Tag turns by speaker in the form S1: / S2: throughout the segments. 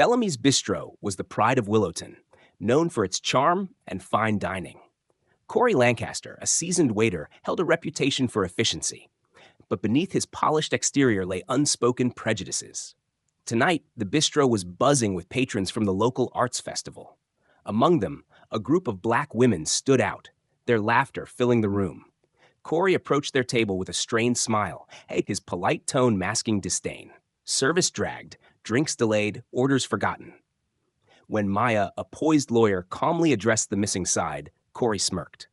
S1: Bellamy's Bistro was the pride of Willowton, known for its charm and fine dining. Corey Lancaster, a seasoned waiter, held a reputation for efficiency, but beneath his polished exterior lay unspoken prejudices. Tonight, the bistro was buzzing with patrons from the local arts festival. Among them, a group of black women stood out, their laughter filling the room. Corey approached their table with a strained smile, his polite tone masking disdain. Service dragged, drinks delayed, orders forgotten. When Maya, a poised lawyer, calmly addressed the missing side, Corey smirked.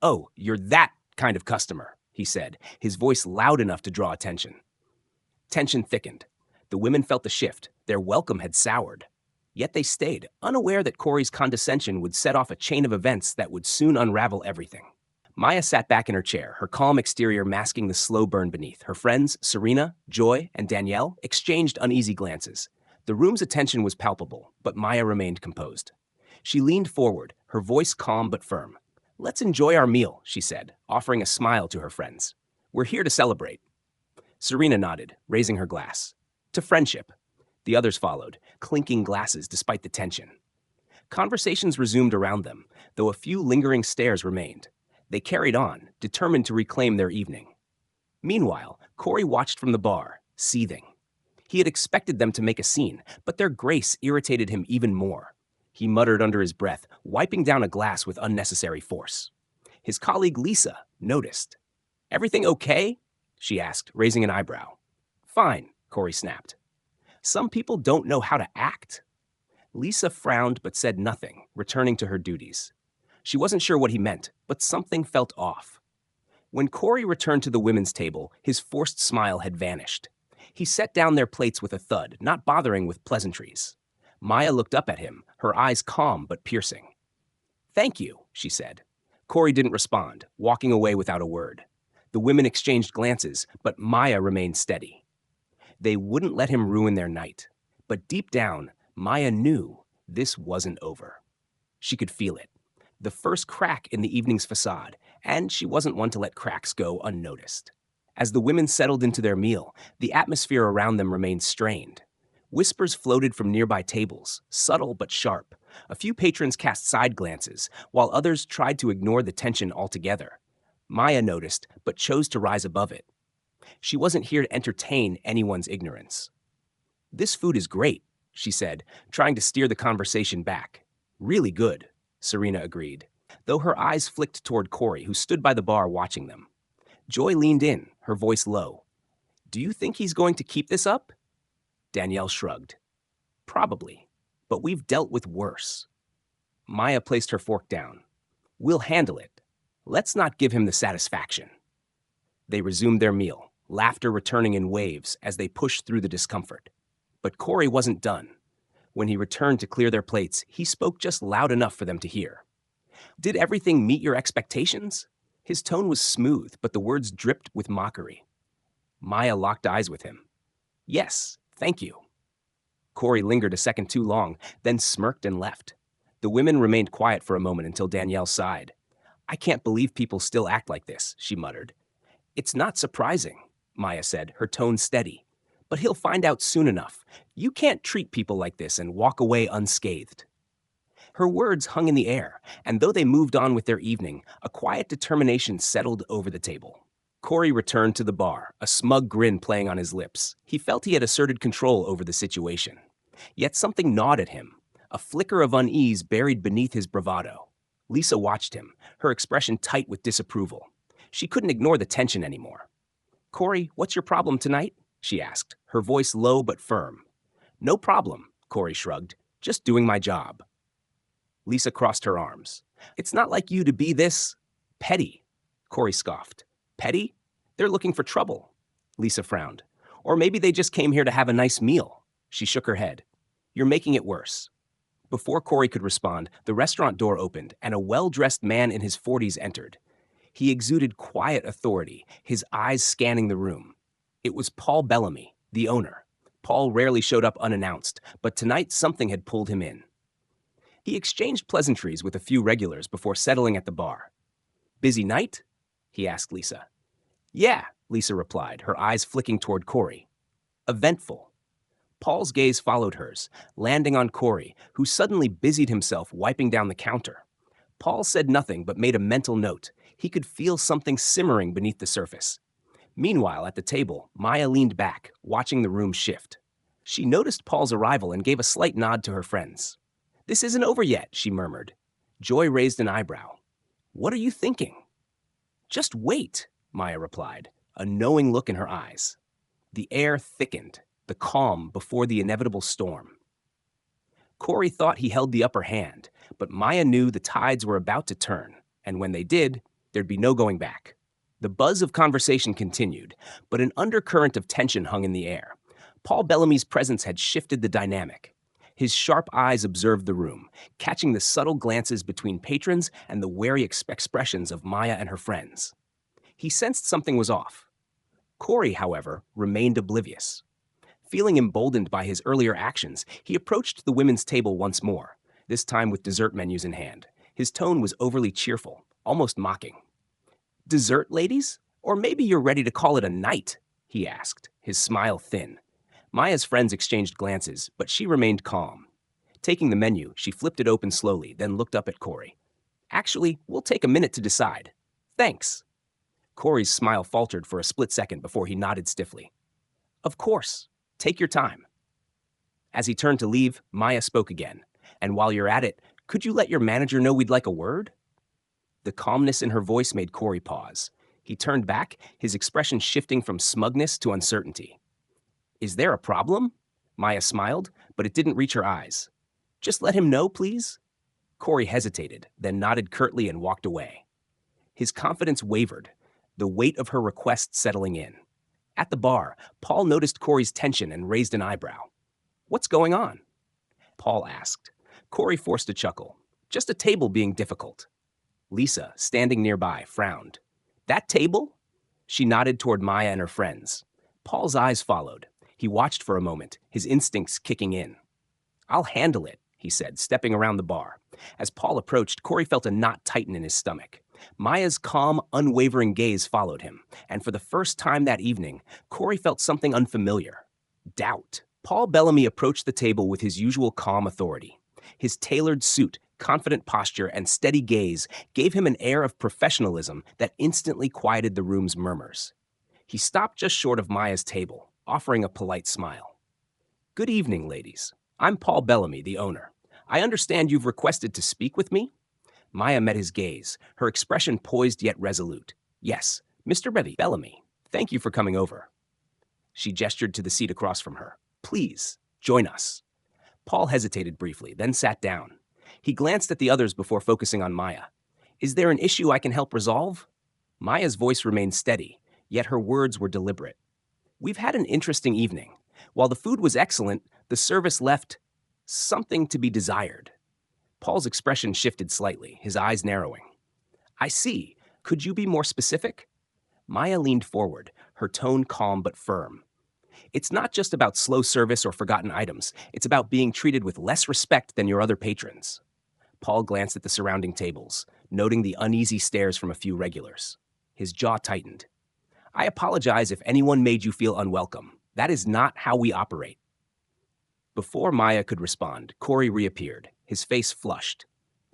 S1: "Oh, you're that kind of customer," he said, his voice loud enough to draw attention. Tension thickened. The women felt the shift. Their welcome had soured. Yet they stayed, unaware that Corey's condescension would set off a chain of events that would soon unravel everything. Maya sat back in her chair, her calm exterior masking the slow burn beneath. Her friends, Serena, Joy, and Danielle, exchanged uneasy glances. The room's attention was palpable, but Maya remained composed. She leaned forward, her voice calm but firm. "Let's enjoy our meal," she said, offering a smile to her friends. "We're here to celebrate." Serena nodded, raising her glass. "To friendship." The others followed, clinking glasses despite the tension. Conversations resumed around them, though a few lingering stares remained. They carried on, determined to reclaim their evening. Meanwhile, Corey watched from the bar, seething. He had expected them to make a scene, but their grace irritated him even more. He muttered under his breath, wiping down a glass with unnecessary force. His colleague Lisa noticed. "Everything okay?" she asked, raising an eyebrow. "Fine," Corey snapped. "Some people don't know how to act." Lisa frowned but said nothing, returning to her duties. She wasn't sure what he meant, but something felt off. When Corey returned to the women's table, his forced smile had vanished. He set down their plates with a thud, not bothering with pleasantries. Maya looked up at him, her eyes calm but piercing. "Thank you," she said. Corey didn't respond, walking away without a word. The women exchanged glances, but Maya remained steady. They wouldn't let him ruin their night. But deep down, Maya knew this wasn't over. She could feel it. The first crack in the evening's facade, and she wasn't one to let cracks go unnoticed. As the women settled into their meal, the atmosphere around them remained strained. Whispers floated from nearby tables, subtle but sharp. A few patrons cast side glances, while others tried to ignore the tension altogether. Maya noticed, but chose to rise above it. She wasn't here to entertain anyone's ignorance. "This food is great," she said, trying to steer the conversation back. "Really good," Serena agreed, though her eyes flicked toward Corey, who stood by the bar watching them. Joy leaned in, her voice low. "Do you think he's going to keep this up?" Danielle shrugged. "Probably, but we've dealt with worse." Maya placed her fork down. "We'll handle it. Let's not give him the satisfaction." They resumed their meal, laughter returning in waves as they pushed through the discomfort. But Corey wasn't done. When he returned to clear their plates, he spoke just loud enough for them to hear. "Did everything meet your expectations?" His tone was smooth, but the words dripped with mockery. Maya locked eyes with him. "Yes, thank you." Corey lingered a second too long, then smirked and left. The women remained quiet for a moment until Danielle sighed. "I can't believe people still act like this," she muttered. "It's not surprising," Maya said, her tone steady. "But he'll find out soon enough. You can't treat people like this and walk away unscathed." Her words hung in the air, and though they moved on with their evening, a quiet determination settled over the table. Corey returned to the bar, a smug grin playing on his lips. He felt he had asserted control over the situation. Yet something gnawed at him, a flicker of unease buried beneath his bravado. Lisa watched him, her expression tight with disapproval. She couldn't ignore the tension anymore. "Corey, what's your problem tonight?" she asked, her voice low but firm. "No problem," Corey shrugged. "Just doing my job." Lisa crossed her arms. "It's not like you to be this petty," Corey scoffed. "Petty? They're looking for trouble." Lisa frowned. "Or maybe they just came here to have a nice meal." She shook her head. "You're making it worse." Before Corey could respond, the restaurant door opened, and a well-dressed man in his 40s entered. He exuded quiet authority, his eyes scanning the room. It was Paul Bellamy, the owner. Paul rarely showed up unannounced, but tonight something had pulled him in. He exchanged pleasantries with a few regulars before settling at the bar. "Busy night?" he asked Lisa. "Yeah," Lisa replied, her eyes flicking toward Corey. "Eventful." Paul's gaze followed hers, landing on Corey, who suddenly busied himself wiping down the counter. Paul said nothing but made a mental note. He could feel something simmering beneath the surface. Meanwhile, at the table, Maya leaned back, watching the room shift. She noticed Paul's arrival and gave a slight nod to her friends. "This isn't over yet," she murmured. Joy raised an eyebrow. "What are you thinking?" "Just wait," Maya replied, a knowing look in her eyes. The air thickened, the calm before the inevitable storm. Corey thought he held the upper hand, but Maya knew the tides were about to turn, and when they did, there'd be no going back. The buzz of conversation continued, but an undercurrent of tension hung in the air. Paul Bellamy's presence had shifted the dynamic. His sharp eyes observed the room, catching the subtle glances between patrons and the wary expressions of Maya and her friends. He sensed something was off. Corey, however, remained oblivious. Feeling emboldened by his earlier actions, he approached the women's table once more, this time with dessert menus in hand. His tone was overly cheerful, almost mocking. "Dessert, ladies? Or maybe you're ready to call it a night?" he asked, his smile thin. Maya's friends exchanged glances, but she remained calm. Taking the menu, she flipped it open slowly, then looked up at Corey. "Actually, we'll take a minute to decide. Thanks." Corey's smile faltered for a split second before he nodded stiffly. "Of course. Take your time." As he turned to leave, Maya spoke again. "And while you're at it, could you let your manager know we'd like a word?" The calmness in her voice made Corey pause. He turned back, his expression shifting from smugness to uncertainty. "Is there a problem?" Maya smiled, but it didn't reach her eyes. "Just let him know, please." Corey hesitated, then nodded curtly and walked away. His confidence wavered, the weight of her request settling in. At the bar, Paul noticed Corey's tension and raised an eyebrow. "What's going on?" Paul asked. Corey forced a chuckle. "Just a table being difficult." Lisa, standing nearby, frowned. "That table?" She nodded toward Maya and her friends. Paul's eyes followed. He watched for a moment, his instincts kicking in. "I'll handle it," he said, stepping around the bar. As Paul approached, Corey felt a knot tighten in his stomach. Maya's calm, unwavering gaze followed him, and for the first time that evening, Corey felt something unfamiliar. Doubt. Paul Bellamy approached the table with his usual calm authority. His tailored suit, confident posture, and steady gaze gave him an air of professionalism that instantly quieted the room's murmurs. He stopped just short of Maya's table, offering a polite smile. "Good evening, ladies. I'm Paul Bellamy, the owner. I understand you've requested to speak with me?" Maya met his gaze, her expression poised yet resolute. "Yes, Mr. Bellamy, thank you for coming over." She gestured to the seat across from her. "Please, join us." Paul hesitated briefly, then sat down. He glanced at the others before focusing on Maya. "Is there an issue I can help resolve?" Maya's voice remained steady, yet her words were deliberate. "We've had an interesting evening. While the food was excellent, the service left something to be desired." Paul's expression shifted slightly, his eyes narrowing. "I see. Could you be more specific?" Maya leaned forward, her tone calm but firm. "It's not just about slow service or forgotten items. It's about being treated with less respect than your other patrons." Paul glanced at the surrounding tables, noting the uneasy stares from a few regulars. His jaw tightened. "I apologize if anyone made you feel unwelcome. That is not how we operate." Before Maya could respond, Corey reappeared, his face flushed.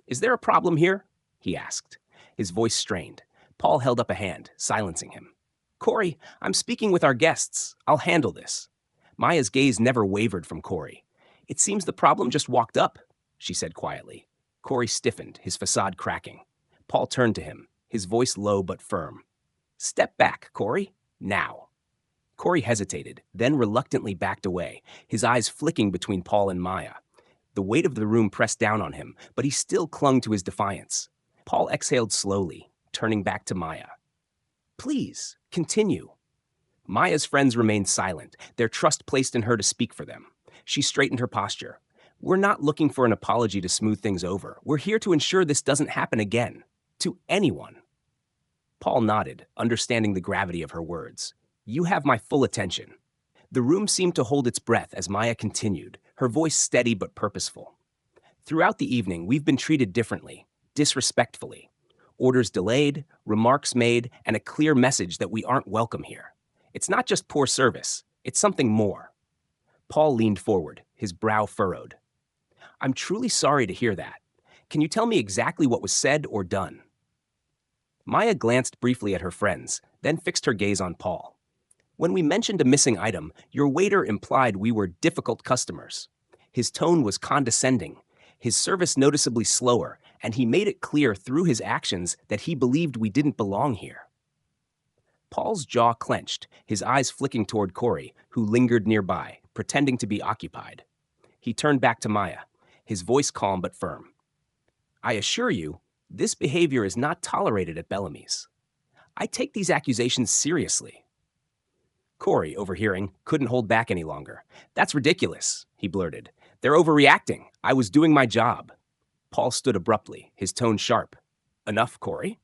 S1: "Is there a problem here?" he asked. His voice strained. Paul held up a hand, silencing him. "Corey, I'm speaking with our guests. I'll handle this." Maya's gaze never wavered from Corey. "It seems the problem just walked up," she said quietly. Corey stiffened, his facade cracking. Paul turned to him, his voice low but firm. "Step back, Corey. Now." Corey hesitated, then reluctantly backed away, his eyes flicking between Paul and Maya. The weight of the room pressed down on him, but he still clung to his defiance. Paul exhaled slowly, turning back to Maya. "Please, continue." Maya's friends remained silent, their trust placed in her to speak for them. She straightened her posture. "We're not looking for an apology to smooth things over. We're here to ensure this doesn't happen again. To anyone." Paul nodded, understanding the gravity of her words. "You have my full attention." The room seemed to hold its breath as Maya continued, her voice steady but purposeful. "Throughout the evening, we've been treated differently, disrespectfully. Orders delayed, remarks made, and a clear message that we aren't welcome here. It's not just poor service, it's something more." Paul leaned forward, his brow furrowed. I'm truly sorry to hear that. Can you tell me exactly what was said or done? Maya glanced briefly at her friends, then fixed her gaze on Paul. When we mentioned a missing item, your waiter implied we were difficult customers. His tone was condescending, his service noticeably slower, and he made it clear through his actions that he believed we didn't belong here. Paul's jaw clenched, his eyes flicking toward Corey, who lingered nearby, pretending to be occupied. He turned back to Maya, his voice calm but firm. I assure you, this behavior is not tolerated at Bellamy's. I take these accusations seriously. Corey, overhearing, couldn't hold back any longer. That's ridiculous, he blurted. They're overreacting. I was doing my job. Paul stood abruptly, his tone sharp. Enough, Corey?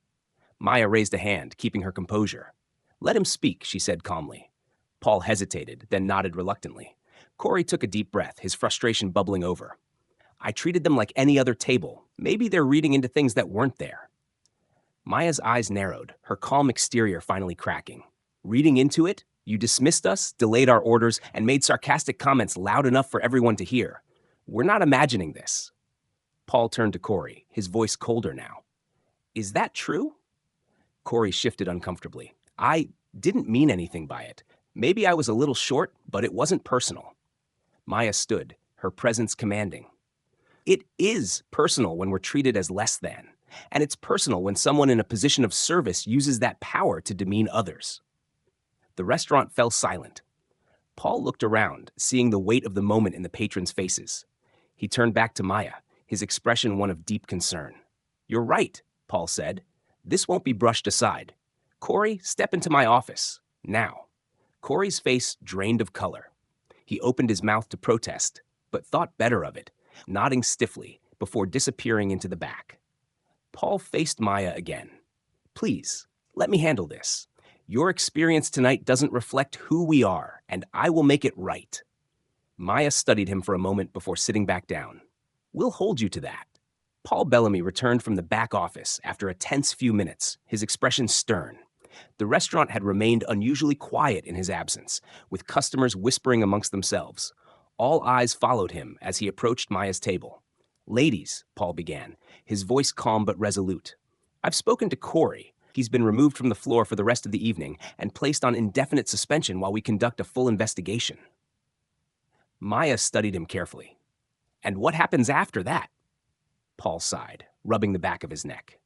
S1: Maya raised a hand, keeping her composure. Let him speak, she said calmly. Paul hesitated, then nodded reluctantly. Corey took a deep breath, his frustration bubbling over. I treated them like any other table. Maybe they're reading into things that weren't there. Maya's eyes narrowed, her calm exterior finally cracking. Reading into it? You dismissed us, delayed our orders, and made sarcastic comments loud enough for everyone to hear. We're not imagining this. Paul turned to Corey, his voice colder now. Is that true? Corey shifted uncomfortably. I didn't mean anything by it. Maybe I was a little short, but it wasn't personal. Maya stood, her presence commanding. It is personal when we're treated as less than, and it's personal when someone in a position of service uses that power to demean others. The restaurant fell silent. Paul looked around, seeing the weight of the moment in the patrons' faces. He turned back to Maya, his expression one of deep concern. You're right, Paul said. This won't be brushed aside. Corey, step into my office. Now. Corey's face drained of color. He opened his mouth to protest, but thought better of it, nodding stiffly before disappearing into the back. Paul faced Maya again. Please, let me handle this. Your experience tonight doesn't reflect who we are, and I will make it right. Maya studied him for a moment before sitting back down. We'll hold you to that. Paul Bellamy returned from the back office after a tense few minutes, his expression stern. The restaurant had remained unusually quiet in his absence, with customers whispering amongst themselves. All eyes followed him as he approached Maya's table. Ladies, Paul began, his voice calm but resolute. I've spoken to Corey. He's been removed from the floor for the rest of the evening and placed on indefinite suspension while we conduct a full investigation. Maya studied him carefully. And what happens after that? Paul sighed, rubbing the back of his neck.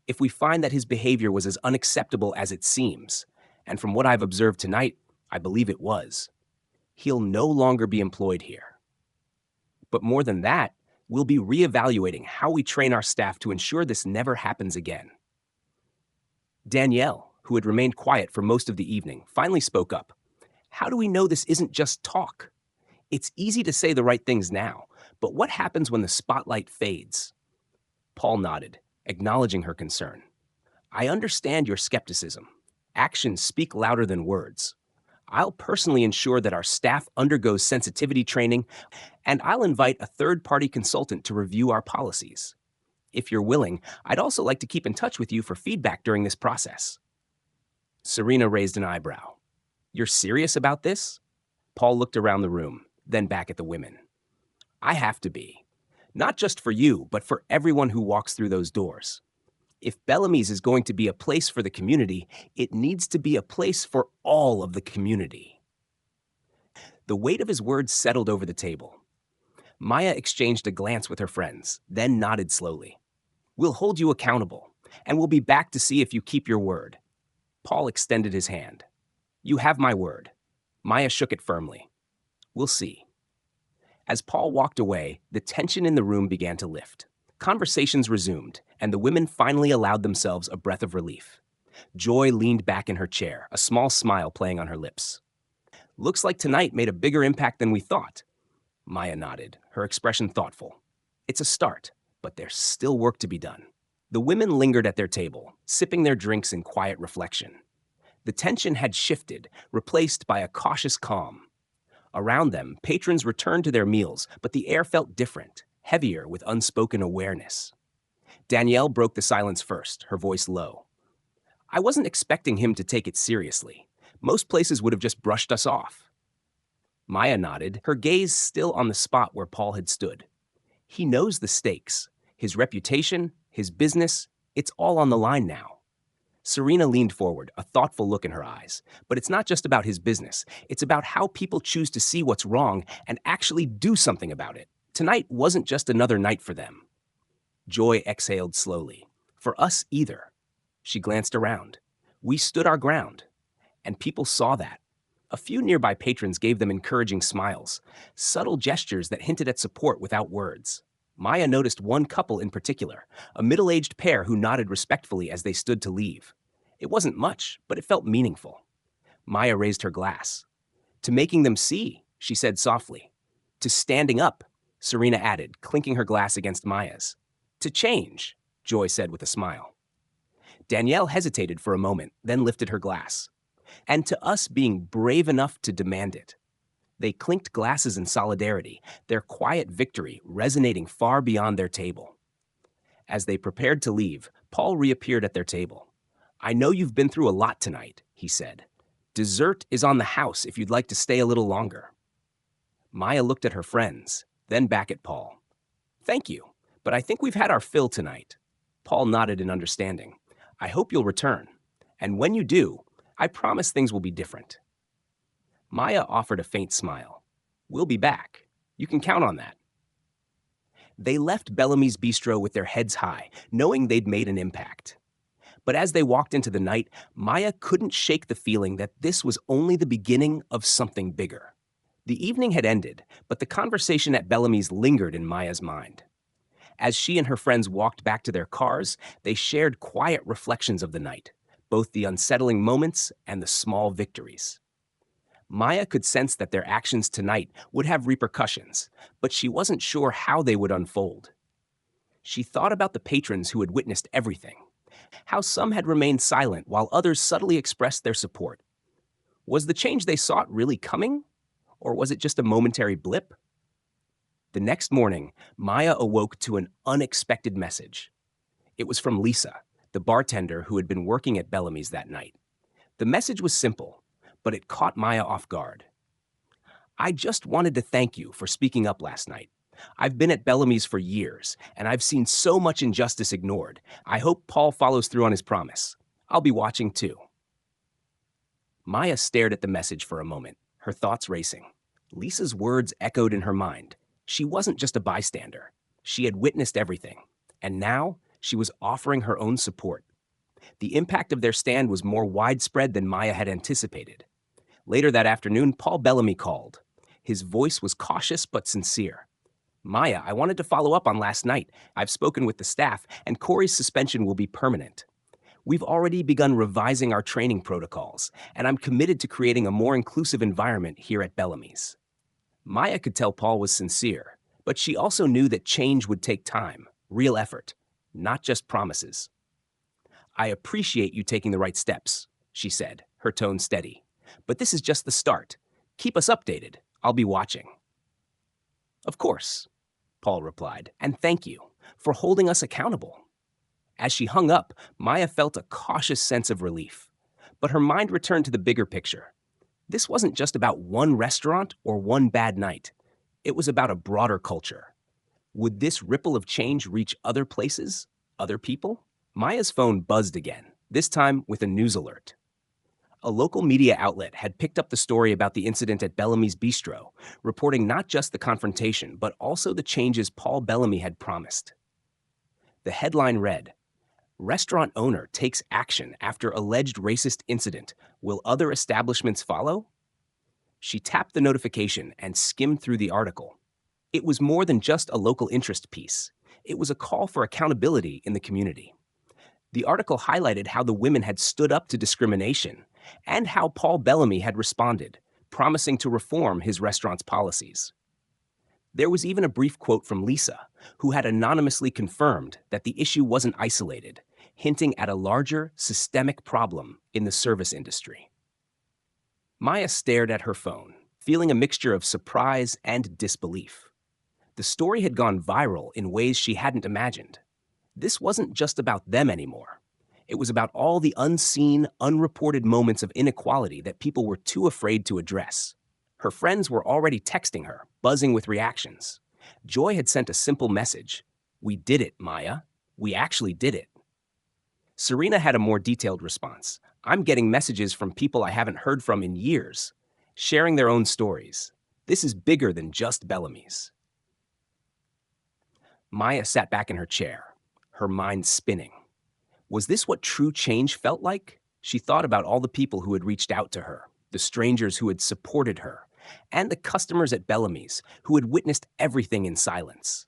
S1: If we find that his behavior was as unacceptable as it seems, and from what I've observed tonight, I believe it was, he'll no longer be employed here. But more than that, we'll be reevaluating how we train our staff to ensure this never happens again. Danielle, who had remained quiet for most of the evening, finally spoke up. How do we know this isn't just talk? It's easy to say the right things now, but what happens when the spotlight fades? Paul nodded, acknowledging her concern. I understand your skepticism. Actions speak louder than words. I'll personally ensure that our staff undergoes sensitivity training, and I'll invite a third-party consultant to review our policies. If you're willing, I'd also like to keep in touch with you for feedback during this process. Serena raised an eyebrow. You're serious about this? Paul looked around the room, then back at the women. I have to be. Not just for you, but for everyone who walks through those doors. If Bellamy's is going to be a place for the community, it needs to be a place for all of the community. The weight of his words settled over the table. Maya exchanged a glance with her friends, then nodded slowly. We'll hold you accountable, and we'll be back to see if you keep your word. Paul extended his hand. You have my word. Maya shook it firmly. We'll see. As Paul walked away, the tension in the room began to lift. Conversations resumed, and the women finally allowed themselves a breath of relief. Joy leaned back in her chair, a small smile playing on her lips. Looks like tonight made a bigger impact than we thought. Maya nodded, her expression thoughtful. It's a start, but there's still work to be done. The women lingered at their table, sipping their drinks in quiet reflection. The tension had shifted, replaced by a cautious calm. Around them, patrons returned to their meals, but the air felt different, heavier with unspoken awareness. Danielle broke the silence first, her voice low. I wasn't expecting him to take it seriously. Most places would have just brushed us off. Maya nodded, her gaze still on the spot where Paul had stood. He knows the stakes. His reputation, his business, it's all on the line now. Serena leaned forward, a thoughtful look in her eyes. But it's not just about his business. It's about how people choose to see what's wrong and actually do something about it. Tonight wasn't just another night for them. Joy exhaled slowly. For us either. She glanced around. We stood our ground. And people saw that. A few nearby patrons gave them encouraging smiles, subtle gestures that hinted at support without words. Maya noticed one couple in particular, a middle-aged pair who nodded respectfully as they stood to leave. It wasn't much, but it felt meaningful. Maya raised her glass. To making them see, she said softly. To standing up, Serena added, clinking her glass against Maya's. To change, Joy said with a smile. Danielle hesitated for a moment, then lifted her glass. And to us being brave enough to demand it. They clinked glasses in solidarity, their quiet victory resonating far beyond their table. As they prepared to leave, Paul reappeared at their table. I know you've been through a lot tonight, he said. Dessert is on the house if you'd like to stay a little longer. Maya looked at her friends, then back at Paul. Thank you, but I think we've had our fill tonight. Paul nodded in understanding. I hope you'll return. And when you do, I promise things will be different. Maya offered a faint smile. We'll be back. You can count on that. They left Bellamy's bistro with their heads high, knowing they'd made an impact. But as they walked into the night, Maya couldn't shake the feeling that this was only the beginning of something bigger. The evening had ended, but the conversation at Bellamy's lingered in Maya's mind. As she and her friends walked back to their cars, they shared quiet reflections of the night, both the unsettling moments and the small victories. Maya could sense that their actions tonight would have repercussions, but she wasn't sure how they would unfold. She thought about the patrons who had witnessed everything, how some had remained silent while others subtly expressed their support. Was the change they sought really coming, or was it just a momentary blip? The next morning, Maya awoke to an unexpected message. It was from Lisa, the bartender who had been working at Bellamy's that night. The message was simple, but it caught Maya off guard. I just wanted to thank you for speaking up last night. I've been at Bellamy's for years, and I've seen so much injustice ignored. I hope Paul follows through on his promise. I'll be watching too. Maya stared at the message for a moment, her thoughts racing. Lisa's words echoed in her mind. She wasn't just a bystander. She had witnessed everything, and now she was offering her own support. The impact of their stand was more widespread than Maya had anticipated. Later that afternoon, Paul Bellamy called. His voice was cautious but sincere. Maya, I wanted to follow up on last night. I've spoken with the staff, and Corey's suspension will be permanent. We've already begun revising our training protocols, and I'm committed to creating a more inclusive environment here at Bellamy's. Maya could tell Paul was sincere, but she also knew that change would take time, real effort, not just promises. I appreciate you taking the right steps, she said, her tone steady. But this is just the start. Keep us updated. I'll be watching. Of course, Paul replied, and thank you for holding us accountable. As she hung up, Maya felt a cautious sense of relief. But her mind returned to the bigger picture. This wasn't just about one restaurant or one bad night. It was about a broader culture. Would this ripple of change reach other places, other people? Maya's phone buzzed again, this time with a news alert. A local media outlet had picked up the story about the incident at Bellamy's Bistro, reporting not just the confrontation, but also the changes Paul Bellamy had promised. The headline read, Restaurant owner takes action after alleged racist incident. Will other establishments follow? She tapped the notification and skimmed through the article. It was more than just a local interest piece. It was a call for accountability in the community. The article highlighted how the women had stood up to discrimination and how Paul Bellamy had responded, promising to reform his restaurant's policies. There was even a brief quote from Lisa, who had anonymously confirmed that the issue wasn't isolated, hinting at a larger, systemic problem in the service industry. Maya stared at her phone, feeling a mixture of surprise and disbelief. The story had gone viral in ways she hadn't imagined. This wasn't just about them anymore. It was about all the unseen, unreported moments of inequality that people were too afraid to address. Her friends were already texting her, buzzing with reactions. Joy had sent a simple message. "We did it, Maya. We actually did it." Serena had a more detailed response. "I'm getting messages from people I haven't heard from in years, sharing their own stories. This is bigger than just Bellamy's." Maya sat back in her chair, her mind spinning. Was this what true change felt like? She thought about all the people who had reached out to her, the strangers who had supported her, and the customers at Bellamy's who had witnessed everything in silence.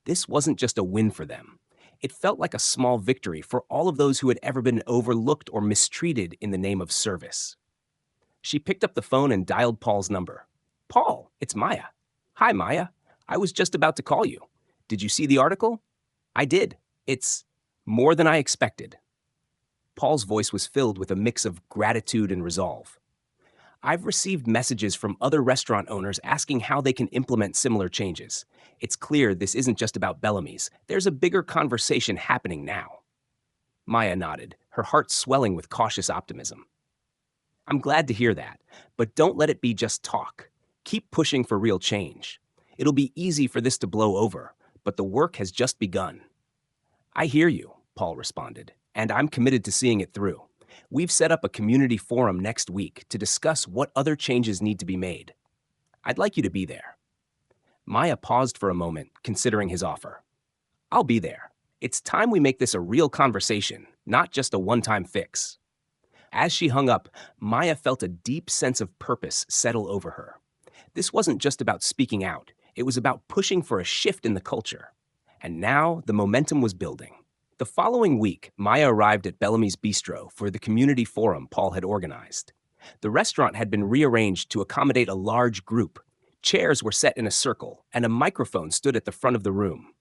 S1: This wasn't just a win for them. It felt like a small victory for all of those who had ever been overlooked or mistreated in the name of service. She picked up the phone and dialed Paul's number. "Paul, it's Maya." "Hi, Maya. I was just about to call you. Did you see the article?" "I did. It's more than I expected." Paul's voice was filled with a mix of gratitude and resolve. "I've received messages from other restaurant owners asking how they can implement similar changes. It's clear this isn't just about Bellamy's. There's a bigger conversation happening now." Maya nodded, her heart swelling with cautious optimism. "I'm glad to hear that, but don't let it be just talk. Keep pushing for real change. It'll be easy for this to blow over, but the work has just begun." "I hear you," Paul responded, "and I'm committed to seeing it through. We've set up a community forum next week to discuss what other changes need to be made. I'd like you to be there." Maya paused for a moment, considering his offer. "I'll be there. It's time we make this a real conversation, not just a one-time fix." As she hung up, Maya felt a deep sense of purpose settle over her. This wasn't just about speaking out, it was about pushing for a shift in the culture. And now the momentum was building. The following week, Maya arrived at Bellamy's Bistro for the community forum Paul had organized. The restaurant had been rearranged to accommodate a large group. Chairs were set in a circle, and a microphone stood at the front of the room.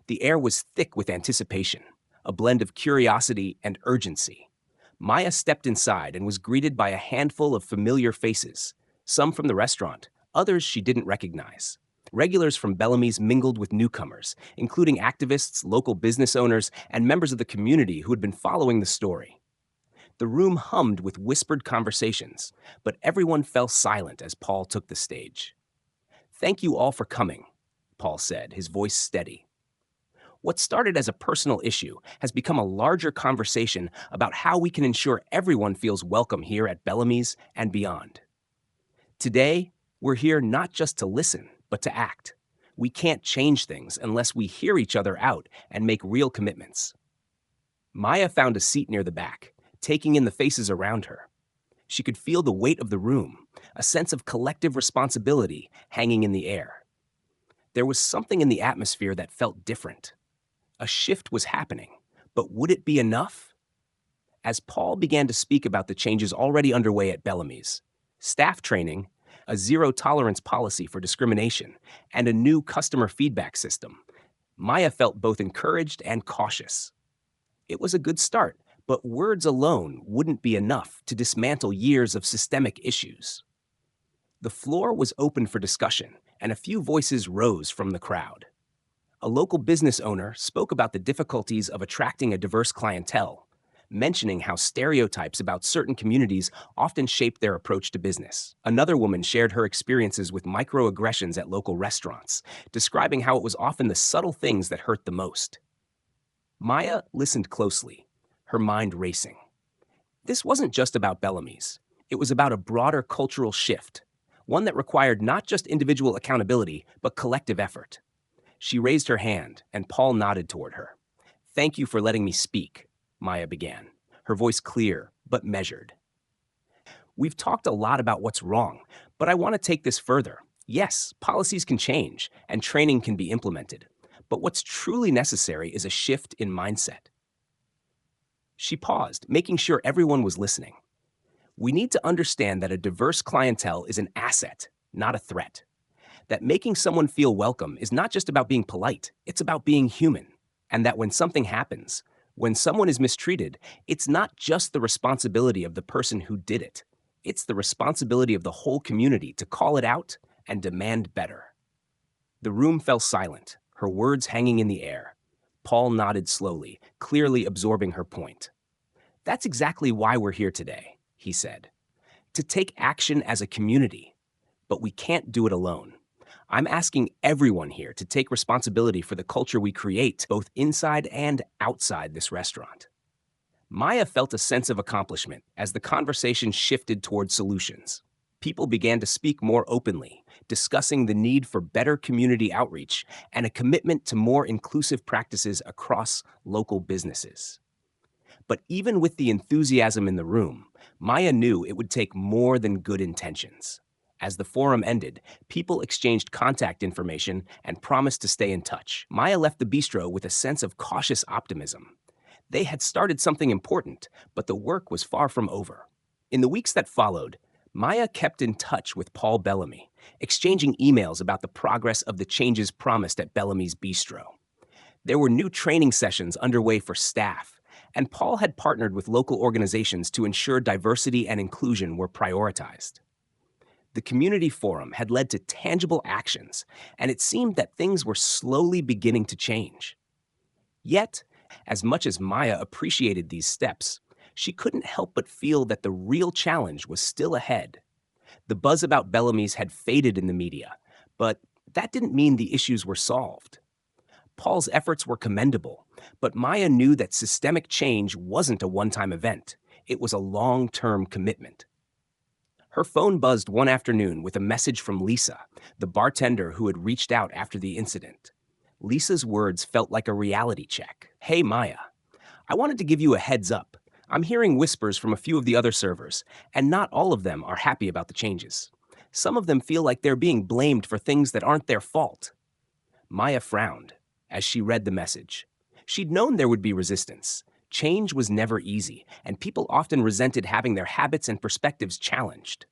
S1: The air was thick with anticipation, a blend of curiosity and urgency. Maya stepped inside and was greeted by a handful of familiar faces, some from the restaurant, others she didn't recognize. Regulars from Bellamy's mingled with newcomers, including activists, local business owners, and members of the community who had been following the story. The room hummed with whispered conversations, but everyone fell silent as Paul took the stage. "Thank you all for coming," Paul said, his voice steady. "What started as a personal issue has become a larger conversation about how we can ensure everyone feels welcome here at Bellamy's and beyond. Today, we're here not just to listen, but to act. We can't change things unless we hear each other out and make real commitments." Maya found a seat near the back, taking in the faces around her. She could feel the weight of the room, a sense of collective responsibility hanging in the air. There was something in the atmosphere that felt different. A shift was happening, but would it be enough? As Paul began to speak about the changes already underway at Bellamy's, staff training, a zero-tolerance policy for discrimination, and a new customer feedback system, Maya felt both encouraged and cautious. It was a good start, but words alone wouldn't be enough to dismantle years of systemic issues. The floor was open for discussion, and a few voices rose from the crowd. A local business owner spoke about the difficulties of attracting a diverse clientele, mentioning how stereotypes about certain communities often shape their approach to business. Another woman shared her experiences with microaggressions at local restaurants, describing how it was often the subtle things that hurt the most. Maya listened closely, her mind racing. This wasn't just about Bellamy's. It was about a broader cultural shift, one that required not just individual accountability, but collective effort. She raised her hand, and Paul nodded toward her. "Thank you for letting me speak," Maya began, her voice clear but measured. "We've talked a lot about what's wrong, but I want to take this further. Yes, policies can change, and training can be implemented, but what's truly necessary is a shift in mindset." She paused, making sure everyone was listening. "We need to understand that a diverse clientele is an asset, not a threat. That making someone feel welcome is not just about being polite, it's about being human. And that when something happens, when someone is mistreated, it's not just the responsibility of the person who did it. It's the responsibility of the whole community to call it out and demand better." The room fell silent, her words hanging in the air. Paul nodded slowly, clearly absorbing her point. "That's exactly why we're here today," he said. "To take action as a community. But we can't do it alone. I'm asking everyone here to take responsibility for the culture we create, both inside and outside this restaurant. Maya felt a sense of accomplishment as the conversation shifted toward solutions. People began to speak more openly, discussing the need for better community outreach and a commitment to more inclusive practices across local businesses. But even with the enthusiasm in the room, Maya knew it would take more than good intentions. As the forum ended, people exchanged contact information and promised to stay in touch. Maya left the bistro with a sense of cautious optimism. They had started something important, but the work was far from over. In the weeks that followed, Maya kept in touch with Paul Bellamy, exchanging emails about the progress of the changes promised at Bellamy's Bistro. There were new training sessions underway for staff, and Paul had partnered with local organizations to ensure diversity and inclusion were prioritized. The community forum had led to tangible actions, and it seemed that things were slowly beginning to change. Yet, as much as Maya appreciated these steps, she couldn't help but feel that the real challenge was still ahead. The buzz about Bellamy's had faded in the media, but that didn't mean the issues were solved. Paul's efforts were commendable, but Maya knew that systemic change wasn't a one-time event. It was a long-term commitment. Her phone buzzed one afternoon with a message from Lisa, the bartender who had reached out after the incident. Lisa's words felt like a reality check. "Hey, Maya. I wanted to give you a heads up. I'm hearing whispers from a few of the other servers, and not all of them are happy about the changes. Some of them feel like they're being blamed for things that aren't their fault." Maya frowned as she read the message. She'd known there would be resistance. Change was never easy, and people often resented having their habits and perspectives challenged.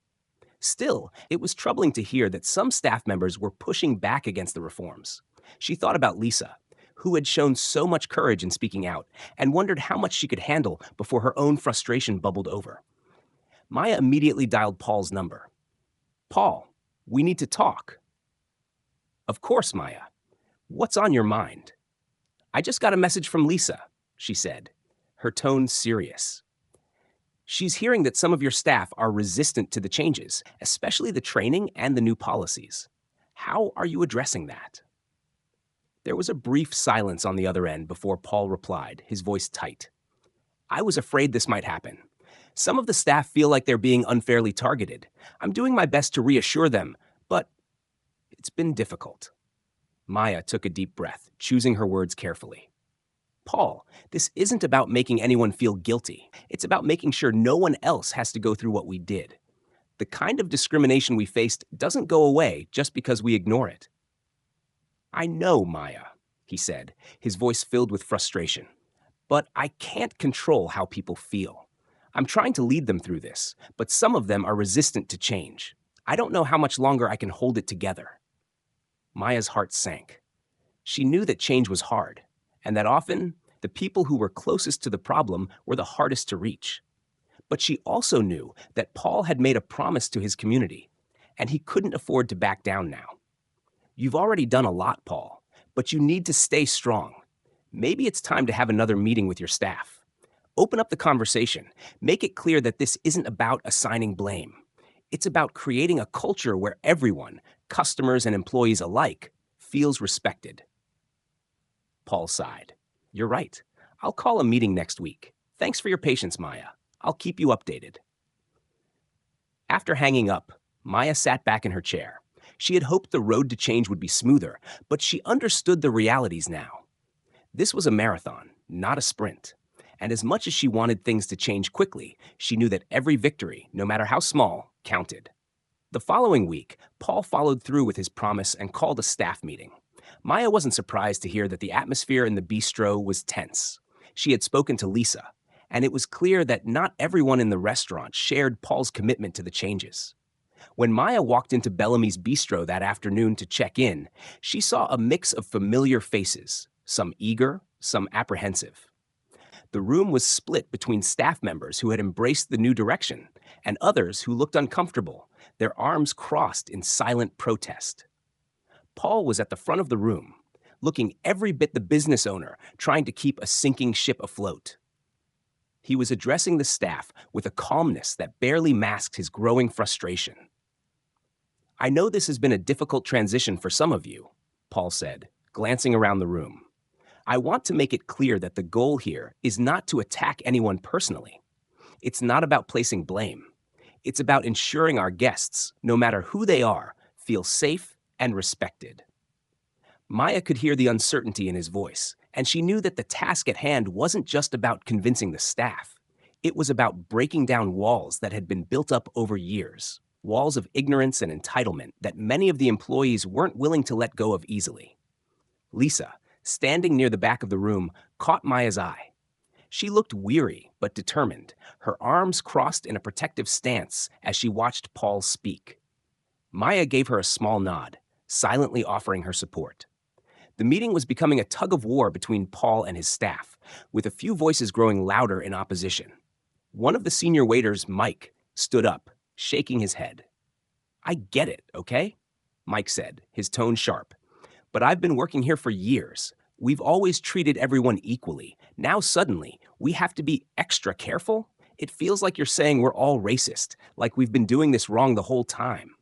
S1: Still, it was troubling to hear that some staff members were pushing back against the reforms. She thought about Lisa, who had shown so much courage in speaking out, and wondered how much she could handle before her own frustration bubbled over. Maya immediately dialed Paul's number. "Paul, we need to talk." "Of course, Maya. What's on your mind?" "I just got a message from Lisa," she said, her tone serious. "She's hearing that some of your staff are resistant to the changes, especially the training and the new policies. How are you addressing that?" There was a brief silence on the other end before Paul replied, his voice tight. "I was afraid this might happen. Some of the staff feel like they're being unfairly targeted. I'm doing my best to reassure them, but it's been difficult." Maya took a deep breath, choosing her words carefully. "Paul, this isn't about making anyone feel guilty. It's about making sure no one else has to go through what we did. The kind of discrimination we faced doesn't go away just because we ignore it." "I know, Maya," he said, his voice filled with frustration. "But I can't control how people feel. I'm trying to lead them through this, but some of them are resistant to change. I don't know how much longer I can hold it together." Maya's heart sank. She knew that change was hard, and that often the people who were closest to the problem were the hardest to reach. But she also knew that Paul had made a promise to his community, and he couldn't afford to back down now. "You've already done a lot, Paul, but you need to stay strong. Maybe it's time to have another meeting with your staff. Open up the conversation. Make it clear that this isn't about assigning blame. It's about creating a culture where everyone, customers and employees alike, feels respected." Paul sighed. "You're right. I'll call a meeting next week. Thanks for your patience, Maya. I'll keep you updated." After hanging up, Maya sat back in her chair. She had hoped the road to change would be smoother, but she understood the realities now. This was a marathon, not a sprint. And as much as she wanted things to change quickly, she knew that every victory, no matter how small, counted. The following week, Paul followed through with his promise and called a staff meeting. Maya wasn't surprised to hear that the atmosphere in the bistro was tense. She had spoken to Lisa, and it was clear that not everyone in the restaurant shared Paul's commitment to the changes. When Maya walked into Bellamy's Bistro that afternoon to check in, she saw a mix of familiar faces, some eager, some apprehensive. The room was split between staff members who had embraced the new direction and others who looked uncomfortable, their arms crossed in silent protest. Paul was at the front of the room, looking every bit the business owner trying to keep a sinking ship afloat. He was addressing the staff with a calmness that barely masked his growing frustration. I know this has been a difficult transition for some of you, Paul said, glancing around the room. I want to make it clear that the goal here is not to attack anyone personally. It's not about placing blame. It's about ensuring our guests, no matter who they are, feel safe and respected. Maya could hear the uncertainty in his voice, and she knew that the task at hand wasn't just about convincing the staff. It was about breaking down walls that had been built up over years, walls of ignorance and entitlement that many of the employees weren't willing to let go of easily. Lisa, standing near the back of the room, caught Maya's eye. She looked weary but determined, her arms crossed in a protective stance as she watched Paul speak. Maya gave her a small nod, silently offering her support. The meeting was becoming a tug-of-war between Paul and his staff, with a few voices growing louder in opposition. One of the senior waiters, Mike, stood up, shaking his head. "I get it, okay?" Mike said, his tone sharp. "But I've been working here for years. We've always treated everyone equally. Now suddenly, we have to be extra careful? It feels like you're saying we're all racist, like we've been doing this wrong the whole time."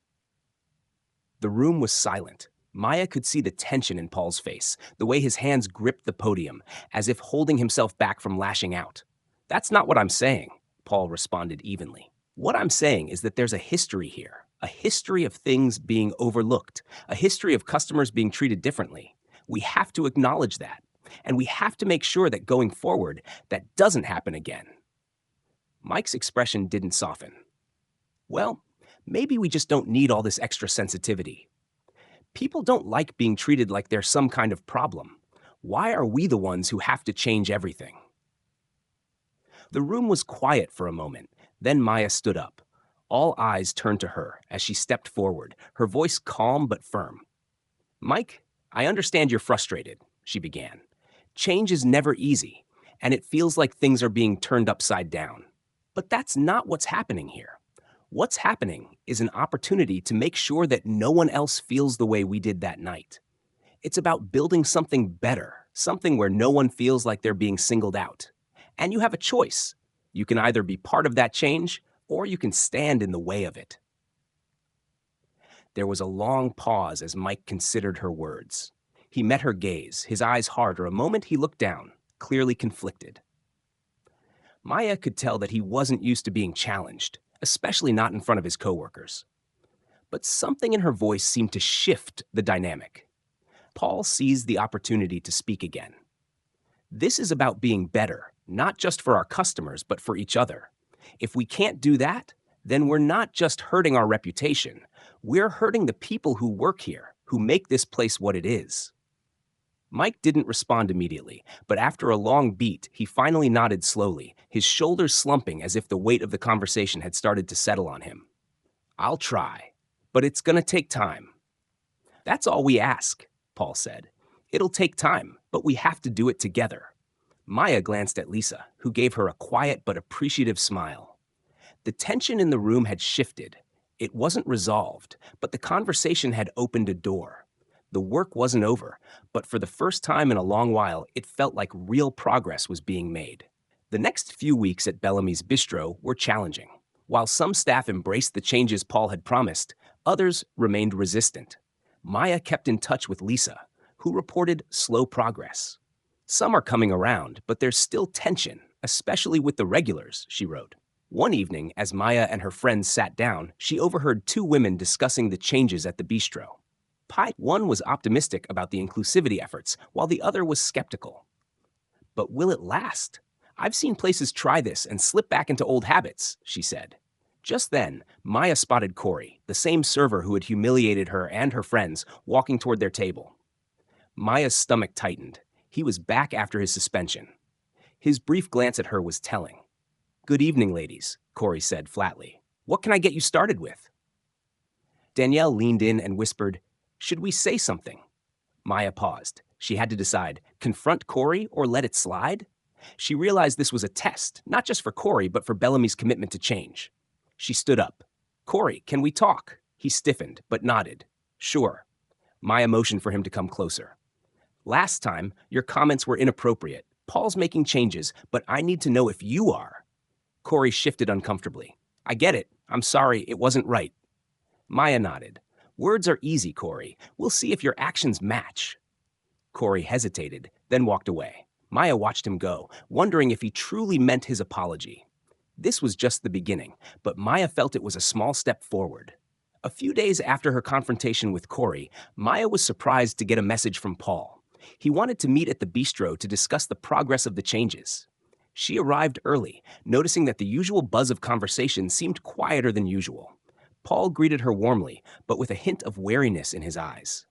S1: The room was silent. Maya could see the tension in Paul's face, the way his hands gripped the podium, as if holding himself back from lashing out. "That's not what I'm saying," Paul responded evenly. "What I'm saying is that there's a history here, a history of things being overlooked, a history of customers being treated differently. We have to acknowledge that, and we have to make sure that going forward, that doesn't happen again." Mike's expression didn't soften. "Well, maybe we just don't need all this extra sensitivity. People don't like being treated like they're some kind of problem. Why are we the ones who have to change everything?" The room was quiet for a moment. Then Maya stood up. All eyes turned to her as she stepped forward, her voice calm but firm. "Mike, I understand you're frustrated," she began. "Change is never easy, and it feels like things are being turned upside down. But that's not what's happening here. What's happening is an opportunity to make sure that no one else feels the way we did that night. It's about building something better, something where no one feels like they're being singled out. And you have a choice. You can either be part of that change, or you can stand in the way of it." There was a long pause as Mike considered her words. He met her gaze, his eyes hard. For a moment he looked down, clearly conflicted. Maya could tell that he wasn't used to being challenged, especially not in front of his coworkers. But something in her voice seemed to shift the dynamic. Paul seized the opportunity to speak again. "This is about being better, not just for our customers, but for each other. If we can't do that, then we're not just hurting our reputation. We're hurting the people who work here, who make this place what it is." Mike didn't respond immediately, but after a long beat, he finally nodded slowly, his shoulders slumping as if the weight of the conversation had started to settle on him. "I'll try, but it's going to take time." "That's all we ask," Paul said. "It'll take time, but we have to do it together." Maya glanced at Lisa, who gave her a quiet but appreciative smile. The tension in the room had shifted. It wasn't resolved, but the conversation had opened a door. The work wasn't over, but for the first time in a long while, it felt like real progress was being made. The next few weeks at Bellamy's Bistro were challenging. While some staff embraced the changes Paul had promised, others remained resistant. Maya kept in touch with Lisa, who reported slow progress. "Some are coming around, but there's still tension, especially with the regulars," she wrote. One evening, as Maya and her friends sat down, she overheard two women discussing the changes at the bistro. One was optimistic about the inclusivity efforts, while the other was skeptical. "But will it last? I've seen places try this and slip back into old habits," she said. Just then, Maya spotted Corey, the same server who had humiliated her and her friends, walking toward their table. Maya's stomach tightened. He was back after his suspension. His brief glance at her was telling. "Good evening, ladies," Corey said flatly. "What can I get you started with?" Danielle leaned in and whispered, "Should we say something?" Maya paused. She had to decide, confront Corey or let it slide? She realized this was a test, not just for Corey, but for Bellamy's commitment to change. She stood up. "Corey, can we talk?" He stiffened, but nodded. "Sure." Maya motioned for him to come closer. "Last time, your comments were inappropriate. Paul's making changes, but I need to know if you are." Corey shifted uncomfortably. "I get it. I'm sorry, it wasn't right." Maya nodded. Words are easy, Corey. We'll see if your actions match. Corey hesitated, then walked away. Maya watched him go, wondering if he truly meant his apology. This was just the beginning, but Maya felt it was a small step forward. A few days after her confrontation with Corey, Maya was surprised to get a message from Paul. He wanted to meet at the bistro to discuss the progress of the changes. She arrived early, noticing that the usual buzz of conversation seemed quieter than usual. Paul greeted her warmly, but with a hint of wariness in his eyes.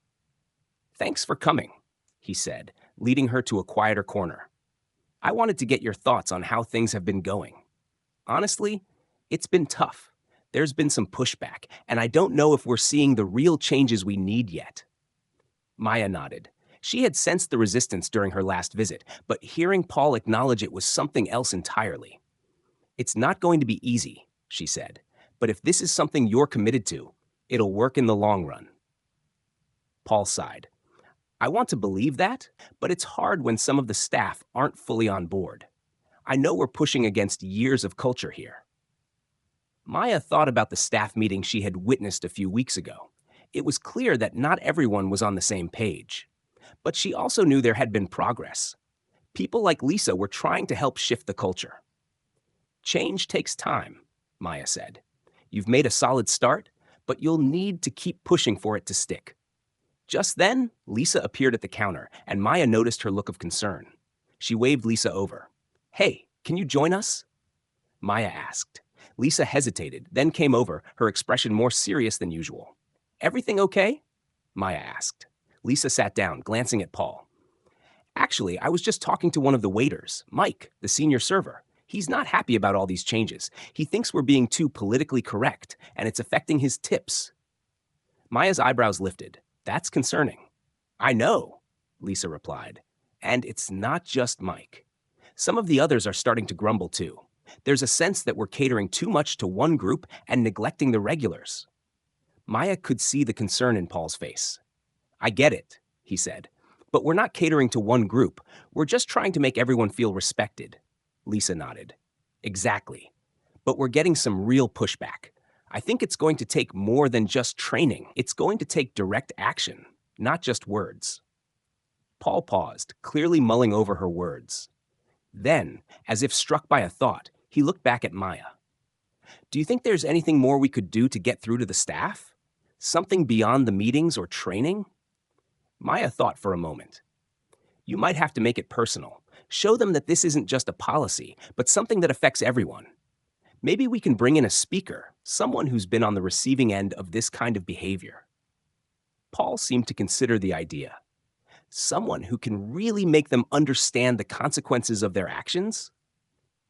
S1: "Thanks for coming," he said, leading her to a quieter corner. "I wanted to get your thoughts on how things have been going. Honestly, it's been tough. There's been some pushback, and I don't know if we're seeing the real changes we need yet." Maya nodded. She had sensed the resistance during her last visit, but hearing Paul acknowledge it was something else entirely. "It's not going to be easy," she said, "but if this is something you're committed to, it'll work in the long run." Paul sighed. "I want to believe that, but it's hard when some of the staff aren't fully on board. I know we're pushing against years of culture here." Maya thought about the staff meeting she had witnessed a few weeks ago. It was clear that not everyone was on the same page. But she also knew there had been progress. People like Lisa were trying to help shift the culture. "Change takes time," Maya said. "You've made a solid start, but you'll need to keep pushing for it to stick." Just then, Lisa appeared at the counter, and Maya noticed her look of concern. She waved Lisa over. "Hey, can you join us?" Maya asked. Lisa hesitated, then came over, her expression more serious than usual. "Everything okay?" Maya asked. Lisa sat down, glancing at Paul. "Actually, I was just talking to one of the waiters, Mike, the senior server. He's not happy about all these changes. He thinks we're being too politically correct, and it's affecting his tips." Maya's eyebrows lifted. "That's concerning." "I know," Lisa replied. "And it's not just Mike. Some of the others are starting to grumble too. There's a sense that we're catering too much to one group and neglecting the regulars." Maya could see the concern in Paul's face. "I get it," he said, "but we're not catering to one group. We're just trying to make everyone feel respected." Lisa nodded. "Exactly. But we're getting some real pushback. I think it's going to take more than just training. It's going to take direct action, not just words." Paul paused, clearly mulling over her words. Then, as if struck by a thought, he looked back at Maya. "Do you think there's anything more we could do to get through to the staff? Something beyond the meetings or training?" Maya thought for a moment. "You might have to make it personal. Show them that this isn't just a policy, but something that affects everyone. Maybe we can bring in a speaker, someone who's been on the receiving end of this kind of behavior." Paul seemed to consider the idea. Someone who can really make them understand the consequences of their actions?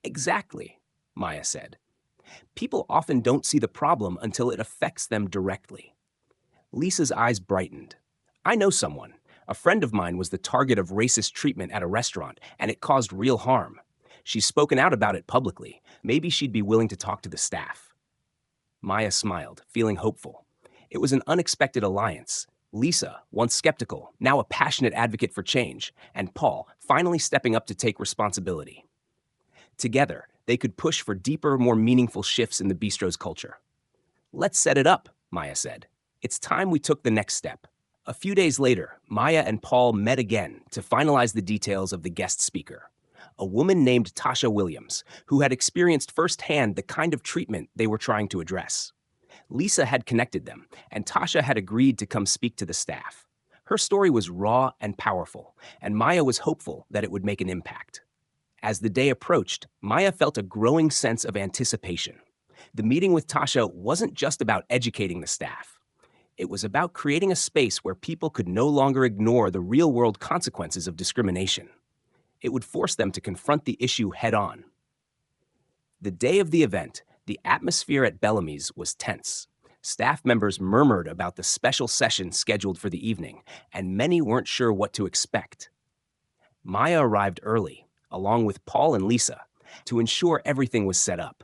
S1: "Exactly," Maya said. "People often don't see the problem until it affects them directly." Lisa's eyes brightened. "I know someone. A friend of mine was the target of racist treatment at a restaurant, and it caused real harm. She's spoken out about it publicly. Maybe she'd be willing to talk to the staff." Maya smiled, feeling hopeful. It was an unexpected alliance. Lisa, once skeptical, now a passionate advocate for change, and Paul, finally stepping up to take responsibility. Together, they could push for deeper, more meaningful shifts in the bistro's culture. "Let's set it up," Maya said. "It's time we took the next step." A few days later, Maya and Paul met again to finalize the details of the guest speaker, a woman named Tasha Williams, who had experienced firsthand the kind of treatment they were trying to address. Lisa had connected them, and Tasha had agreed to come speak to the staff. Her story was raw and powerful, and Maya was hopeful that it would make an impact. As the day approached, Maya felt a growing sense of anticipation. The meeting with Tasha wasn't just about educating the staff. It was about creating a space where people could no longer ignore the real-world consequences of discrimination. It would force them to confront the issue head-on. The day of the event, the atmosphere at Bellamy's was tense. Staff members murmured about the special session scheduled for the evening, and many weren't sure what to expect. Maya arrived early, along with Paul and Lisa, to ensure everything was set up.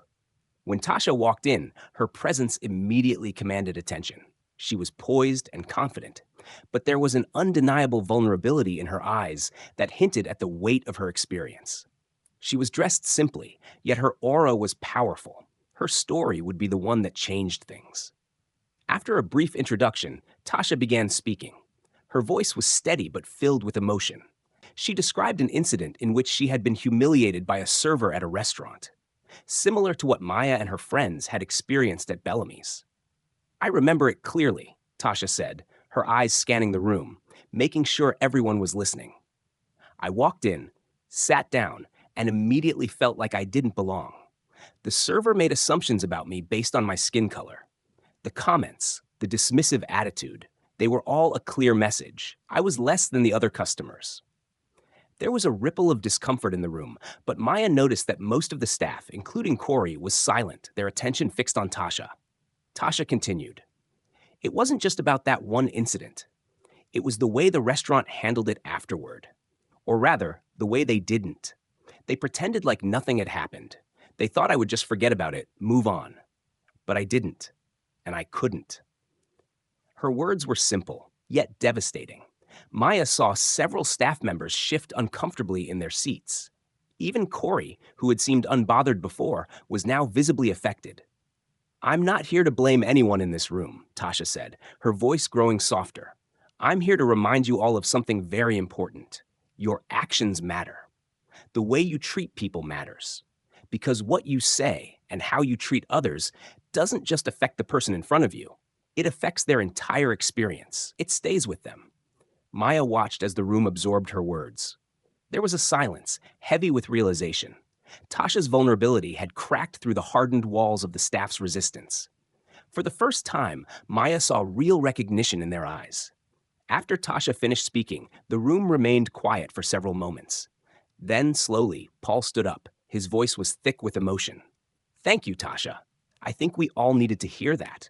S1: When Tasha walked in, her presence immediately commanded attention. She was poised and confident, but there was an undeniable vulnerability in her eyes that hinted at the weight of her experience. She was dressed simply, yet her aura was powerful. Her story would be the one that changed things. After a brief introduction, Tasha began speaking. Her voice was steady but filled with emotion. She described an incident in which she had been humiliated by a server at a restaurant, similar to what Maya and her friends had experienced at Bellamy's. I remember it clearly, Tasha said, her eyes scanning the room, making sure everyone was listening. I walked in, sat down, and immediately felt like I didn't belong. The server made assumptions about me based on my skin color. The comments, the dismissive attitude, they were all a clear message. I was less than the other customers. There was a ripple of discomfort in the room, but Maya noticed that most of the staff, including Corey, was silent, their attention fixed on Tasha. Tasha continued. It wasn't just about that one incident. It was the way the restaurant handled it afterward. Or rather, the way they didn't. They pretended like nothing had happened. They thought I would just forget about it, move on. But I didn't. And I couldn't. Her words were simple, yet devastating. Maya saw several staff members shift uncomfortably in their seats. Even Corey, who had seemed unbothered before, was now visibly affected. I'm not here to blame anyone in this room, Tasha said, her voice growing softer. I'm here to remind you all of something very important. Your actions matter. The way you treat people matters. Because what you say and how you treat others doesn't just affect the person in front of you. It affects their entire experience. It stays with them. Maya watched as the room absorbed her words. There was a silence, heavy with realization. Tasha's vulnerability had cracked through the hardened walls of the staff's resistance. For the first time, Maya saw real recognition in their eyes. After Tasha finished speaking, the room remained quiet for several moments. Then, slowly, Paul stood up. His voice was thick with emotion. Thank you, Tasha. I think we all needed to hear that.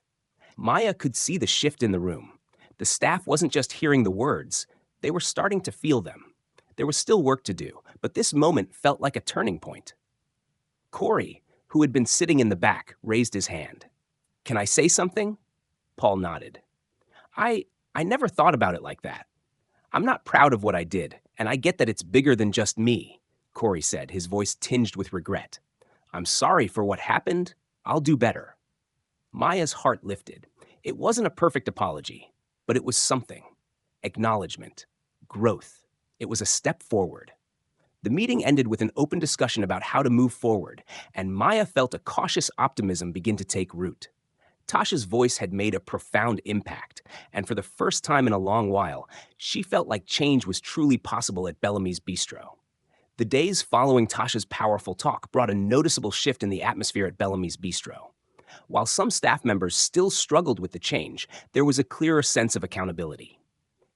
S1: Maya could see the shift in the room. The staff wasn't just hearing the words, they were starting to feel them. There was still work to do, but this moment felt like a turning point. Corey, who had been sitting in the back, raised his hand. Can I say something? Paul nodded. I never thought about it like that. I'm not proud of what I did, and I get that it's bigger than just me, Corey said, his voice tinged with regret. I'm sorry for what happened. I'll do better. Maya's heart lifted. It wasn't a perfect apology, but it was something. Acknowledgement. Growth. It was a step forward. The meeting ended with an open discussion about how to move forward, and Maya felt a cautious optimism begin to take root. Tasha's voice had made a profound impact, and for the first time in a long while, she felt like change was truly possible at Bellamy's Bistro. The days following Tasha's powerful talk brought a noticeable shift in the atmosphere at Bellamy's Bistro. While some staff members still struggled with the change, there was a clearer sense of accountability.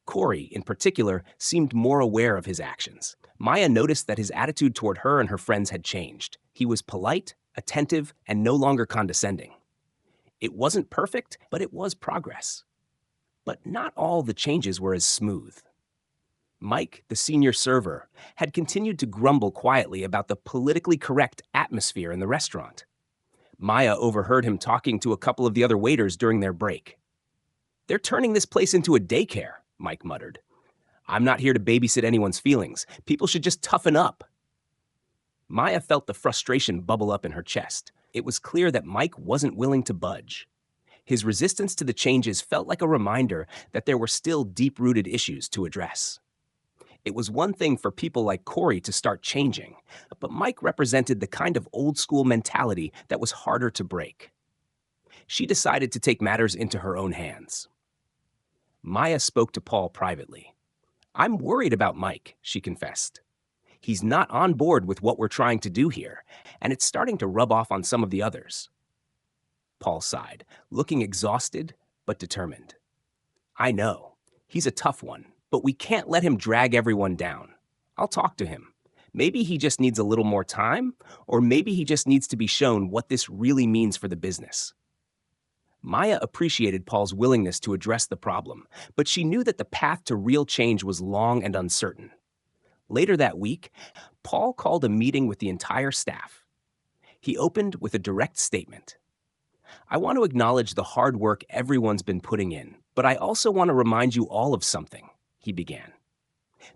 S1: Corey, in particular, seemed more aware of his actions. Maya noticed that his attitude toward her and her friends had changed. He was polite, attentive, and no longer condescending. It wasn't perfect, but it was progress. But not all the changes were as smooth. Mike, the senior server, had continued to grumble quietly about the politically correct atmosphere in the restaurant. Maya overheard him talking to a couple of the other waiters during their break. They're turning this place into a daycare, Mike muttered. I'm not here to babysit anyone's feelings. People should just toughen up. Maya felt the frustration bubble up in her chest. It was clear that Mike wasn't willing to budge. His resistance to the changes felt like a reminder that there were still deep-rooted issues to address. It was one thing for people like Corey to start changing, but Mike represented the kind of old-school mentality that was harder to break. She decided to take matters into her own hands. Maya spoke to Paul privately. I'm worried about Mike, she confessed. He's not on board with what we're trying to do here, and it's starting to rub off on some of the others. Paul sighed, looking exhausted but determined. I know. He's a tough one, but we can't let him drag everyone down. I'll talk to him. Maybe he just needs a little more time, or maybe he just needs to be shown what this really means for the business. Maya appreciated Paul's willingness to address the problem, but she knew that the path to real change was long and uncertain. Later that week, Paul called a meeting with the entire staff. He opened with a direct statement. I want to acknowledge the hard work everyone's been putting in, but I also want to remind you all of something, he began.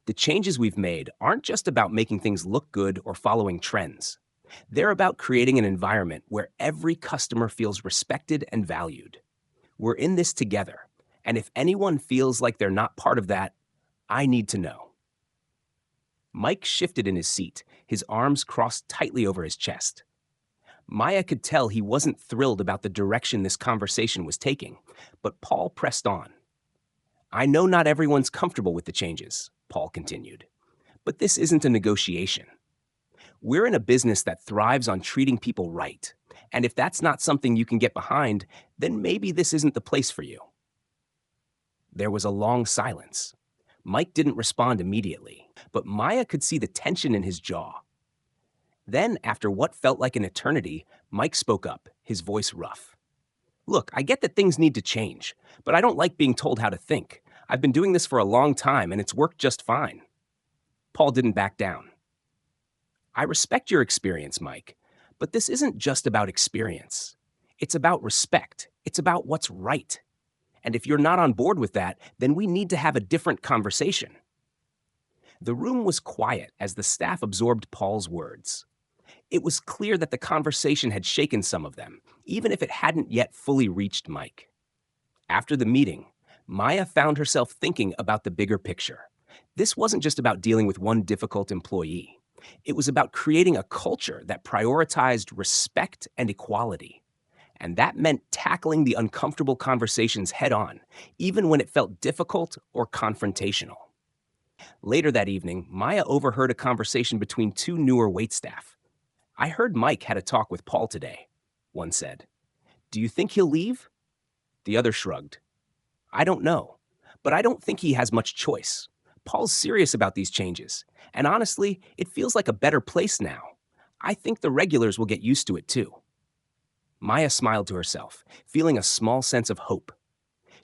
S1: The changes we've made aren't just about making things look good or following trends. They're about creating an environment where every customer feels respected and valued. We're in this together, and if anyone feels like they're not part of that, I need to know. Mike shifted in his seat, his arms crossed tightly over his chest. Maya could tell he wasn't thrilled about the direction this conversation was taking, but Paul pressed on. I know not everyone's comfortable with the changes, Paul continued, but this isn't a negotiation. We're in a business that thrives on treating people right, and if that's not something you can get behind, then maybe this isn't the place for you. There was a long silence. Mike didn't respond immediately, but Maya could see the tension in his jaw. Then, after what felt like an eternity, Mike spoke up, his voice rough. Look, I get that things need to change, but I don't like being told how to think. I've been doing this for a long time, and it's worked just fine. Paul didn't back down. I respect your experience, Mike, but this isn't just about experience. It's about respect. It's about what's right. And if you're not on board with that, then we need to have a different conversation. The room was quiet as the staff absorbed Paul's words. It was clear that the conversation had shaken some of them, even if it hadn't yet fully reached Mike. After the meeting, Maya found herself thinking about the bigger picture. This wasn't just about dealing with one difficult employee. It was about creating a culture that prioritized respect and equality. And that meant tackling the uncomfortable conversations head on, even when it felt difficult or confrontational. Later that evening, Maya overheard a conversation between two newer waitstaff. I heard Mike had a talk with Paul today, one said. Do you think he'll leave? The other shrugged. I don't know, but I don't think he has much choice. Paul's serious about these changes, and honestly, it feels like a better place now. I think the regulars will get used to it too. Maya smiled to herself, feeling a small sense of hope.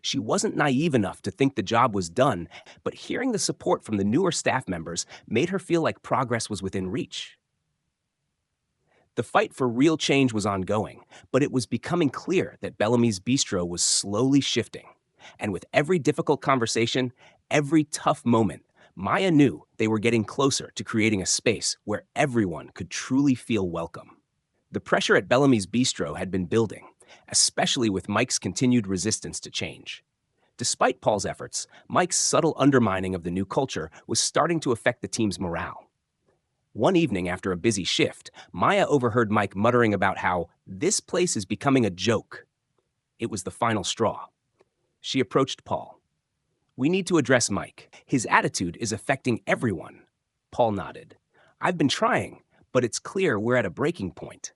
S1: She wasn't naive enough to think the job was done, but hearing the support from the newer staff members made her feel like progress was within reach. The fight for real change was ongoing, but it was becoming clear that Bellamy's Bistro was slowly shifting. And with every difficult conversation, every tough moment, Maya knew they were getting closer to creating a space where everyone could truly feel welcome. The pressure at Bellamy's Bistro had been building, especially with Mike's continued resistance to change. Despite Paul's efforts, Mike's subtle undermining of the new culture was starting to affect the team's morale. One evening after a busy shift, Maya overheard Mike muttering about how this place is becoming a joke. It was the final straw. She approached Paul. We need to address Mike. His attitude is affecting everyone. Paul nodded. I've been trying, but it's clear we're at a breaking point.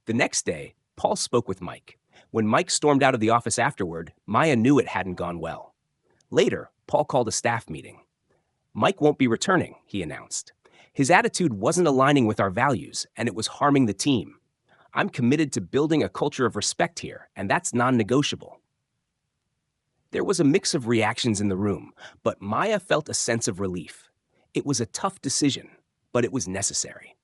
S1: The next day, Paul spoke with Mike. When Mike stormed out of the office afterward, Maya knew it hadn't gone well. Later, Paul called a staff meeting. Mike won't be returning, he announced. His attitude wasn't aligning with our values, and it was harming the team. I'm committed to building a culture of respect here, and that's non-negotiable. There was a mix of reactions in the room, but Maya felt a sense of relief. It was a tough decision, but it was necessary.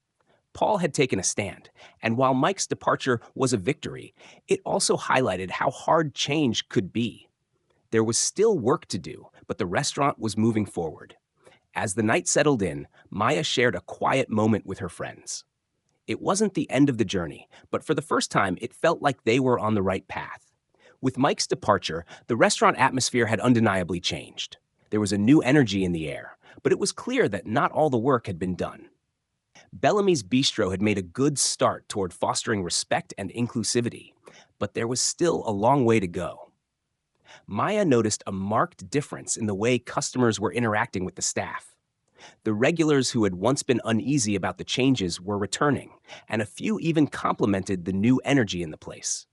S1: Paul had taken a stand, and while Mike's departure was a victory, it also highlighted how hard change could be. There was still work to do, but the restaurant was moving forward. As the night settled in, Maya shared a quiet moment with her friends. It wasn't the end of the journey, but for the first time, it felt like they were on the right path. With Mike's departure, the restaurant atmosphere had undeniably changed. There was a new energy in the air, but it was clear that not all the work had been done. Bellamy's Bistro had made a good start toward fostering respect and inclusivity, but there was still a long way to go. Maya noticed a marked difference in the way customers were interacting with the staff. The regulars who had once been uneasy about the changes were returning, and a few even complimented the new energy in the place.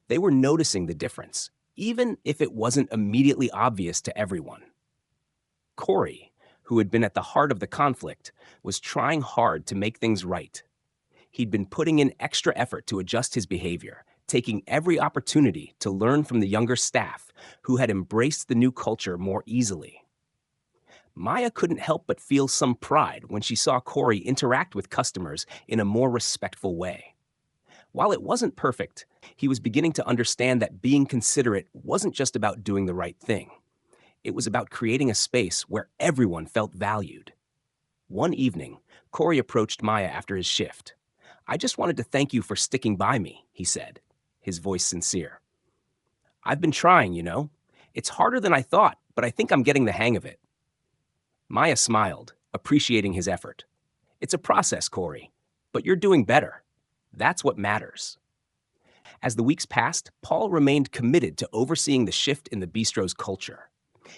S1: They were noticing the difference, even if it wasn't immediately obvious to everyone. Corey, who had been at the heart of the conflict, was trying hard to make things right. He'd been putting in extra effort to adjust his behavior, taking every opportunity to learn from the younger staff who had embraced the new culture more easily. Maya couldn't help but feel some pride when she saw Corey interact with customers in a more respectful way. While it wasn't perfect, he was beginning to understand that being considerate wasn't just about doing the right thing. It was about creating a space where everyone felt valued. One evening, Corey approached Maya after his shift. I just wanted to thank you for sticking by me, he said, his voice sincere. I've been trying, you know. It's harder than I thought, but I think I'm getting the hang of it. Maya smiled, appreciating his effort. It's a process, Corey, but you're doing better. That's what matters. As the weeks passed, Paul remained committed to overseeing the shift in the bistro's culture.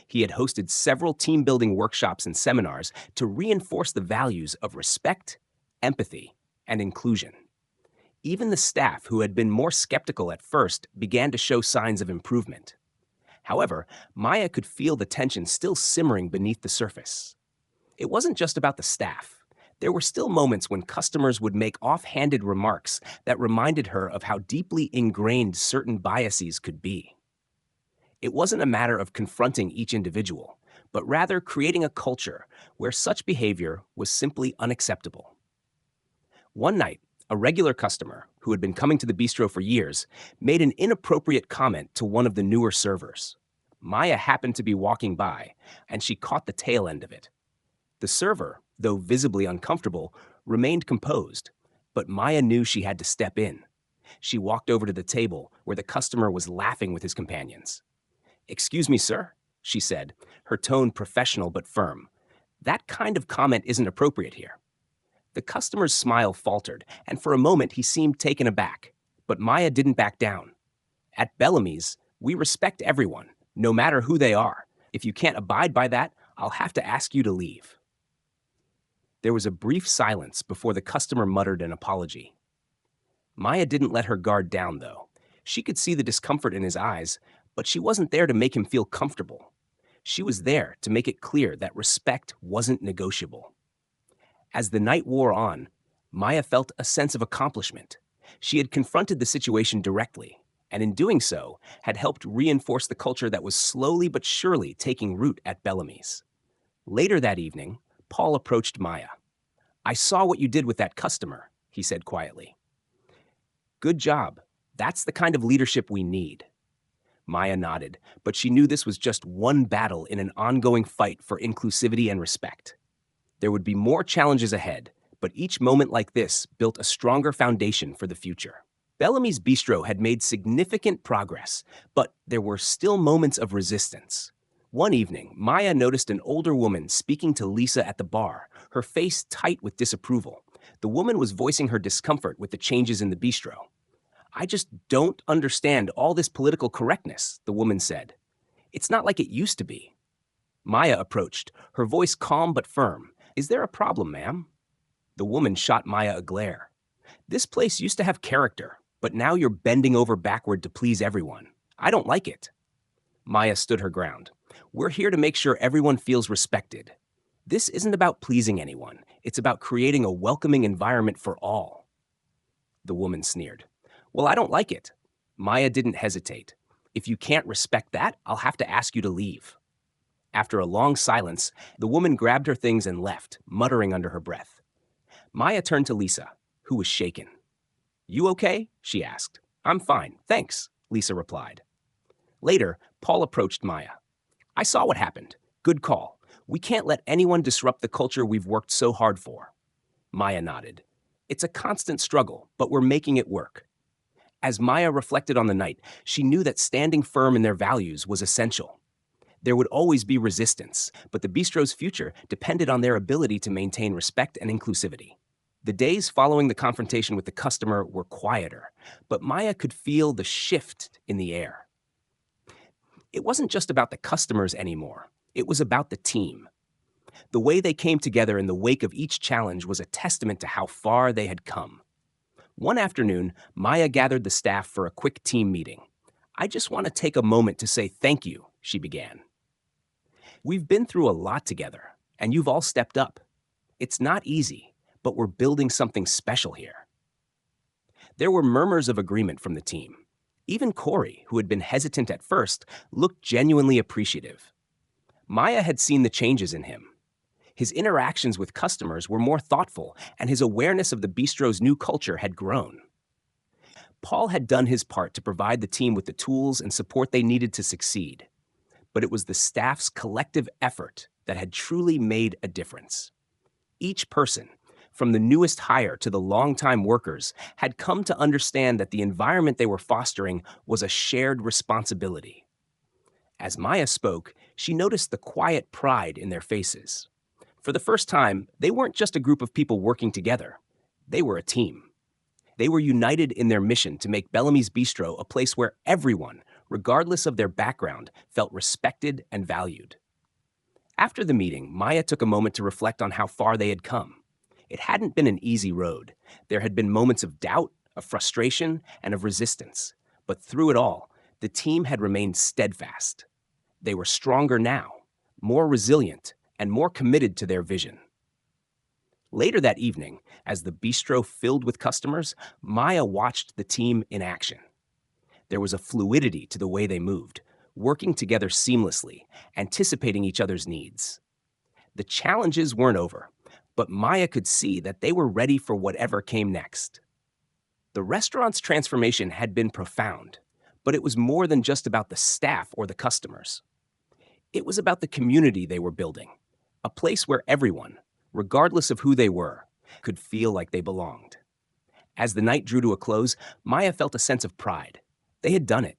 S1: He had hosted several team building workshops and seminars to reinforce the values of respect, empathy, and inclusion. Even the staff, who had been more skeptical at first, began to show signs of improvement. However, Maya could feel the tension still simmering beneath the surface. It wasn't just about the staff. There were still moments when customers would make offhanded remarks that reminded her of how deeply ingrained certain biases could be. It wasn't a matter of confronting each individual, but rather creating a culture where such behavior was simply unacceptable. One night, a regular customer, who had been coming to the bistro for years, made an inappropriate comment to one of the newer servers. Maya happened to be walking by, and she caught the tail end of it. The server, though visibly uncomfortable, remained composed, but Maya knew she had to step in. She walked over to the table where the customer was laughing with his companions. "Excuse me, sir," she said, her tone professional but firm. "That kind of comment isn't appropriate here." The customer's smile faltered, and for a moment he seemed taken aback. But Maya didn't back down. "At Bellamy's, we respect everyone, no matter who they are. If you can't abide by that, I'll have to ask you to leave." There was a brief silence before the customer muttered an apology. Maya didn't let her guard down, though. She could see the discomfort in his eyes, but she wasn't there to make him feel comfortable. She was there to make it clear that respect wasn't negotiable. As the night wore on, Maya felt a sense of accomplishment. She had confronted the situation directly, and in doing so, had helped reinforce the culture that was slowly but surely taking root at Bellamy's. Later that evening, Paul approached Maya. "I saw what you did with that customer," he said quietly. "Good job. That's the kind of leadership we need." Maya nodded, but she knew this was just one battle in an ongoing fight for inclusivity and respect. There would be more challenges ahead, but each moment like this built a stronger foundation for the future. Bellamy's Bistro had made significant progress, but there were still moments of resistance. One evening, Maya noticed an older woman speaking to Lisa at the bar, her face tight with disapproval. The woman was voicing her discomfort with the changes in the bistro. "I just don't understand all this political correctness," the woman said. "It's not like it used to be." Maya approached, her voice calm but firm. "Is there a problem, ma'am?" The woman shot Maya a glare. "This place used to have character, but now you're bending over backward to please everyone. I don't like it." Maya stood her ground. "We're here to make sure everyone feels respected. This isn't about pleasing anyone. It's about creating a welcoming environment for all." The woman sneered. "Well, I don't like it." Maya didn't hesitate. "If you can't respect that, I'll have to ask you to leave." After a long silence, the woman grabbed her things and left, muttering under her breath. Maya turned to Lisa, who was shaken. "You okay?" she asked. "I'm fine, thanks," Lisa replied. Later, Paul approached Maya. "I saw what happened. Good call. We can't let anyone disrupt the culture we've worked so hard for." Maya nodded. "It's a constant struggle, but we're making it work." As Maya reflected on the night, she knew that standing firm in their values was essential. There would always be resistance, but the bistro's future depended on their ability to maintain respect and inclusivity. The days following the confrontation with the customer were quieter, but Maya could feel the shift in the air. It wasn't just about the customers anymore. It was about the team. The way they came together in the wake of each challenge was a testament to how far they had come. One afternoon, Maya gathered the staff for a quick team meeting. "I just want to take a moment to say thank you," she began. "We've been through a lot together, and you've all stepped up. It's not easy, but we're building something special here." There were murmurs of agreement from the team. Even Corey, who had been hesitant at first, looked genuinely appreciative. Maya had seen the changes in him. His interactions with customers were more thoughtful, and his awareness of the bistro's new culture had grown. Paul had done his part to provide the team with the tools and support they needed to succeed. But it was the staff's collective effort that had truly made a difference. Each person, from the newest hire to the longtime workers, had come to understand that the environment they were fostering was a shared responsibility. As Maya spoke, she noticed the quiet pride in their faces. For the first time, they weren't just a group of people working together. They were a team. They were united in their mission to make Bellamy's Bistro a place where everyone, regardless of their background, felt respected and valued. After the meeting, Maya took a moment to reflect on how far they had come. It hadn't been an easy road. There had been moments of doubt, of frustration, and of resistance. But through it all, the team had remained steadfast. They were stronger now, more resilient, and more committed to their vision. Later that evening, as the bistro filled with customers, Maya watched the team in action. There was a fluidity to the way they moved, working together seamlessly, anticipating each other's needs. The challenges weren't over, but Maya could see that they were ready for whatever came next. The restaurant's transformation had been profound, but it was more than just about the staff or the customers. It was about the community they were building, a place where everyone, regardless of who they were, could feel like they belonged. As the night drew to a close, Maya felt a sense of pride. They had done it.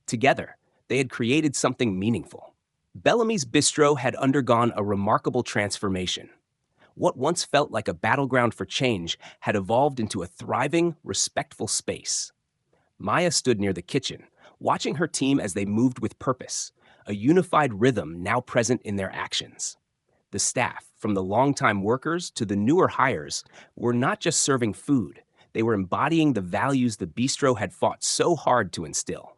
S1: Together, they had created something meaningful. Bellamy's Bistro had undergone a remarkable transformation. What once felt like a battleground for change had evolved into a thriving, respectful space. Maya stood near the kitchen, watching her team as they moved with purpose, a unified rhythm now present in their actions. The staff, from the longtime workers to the newer hires, were not just serving food. They were embodying the values the bistro had fought so hard to instill.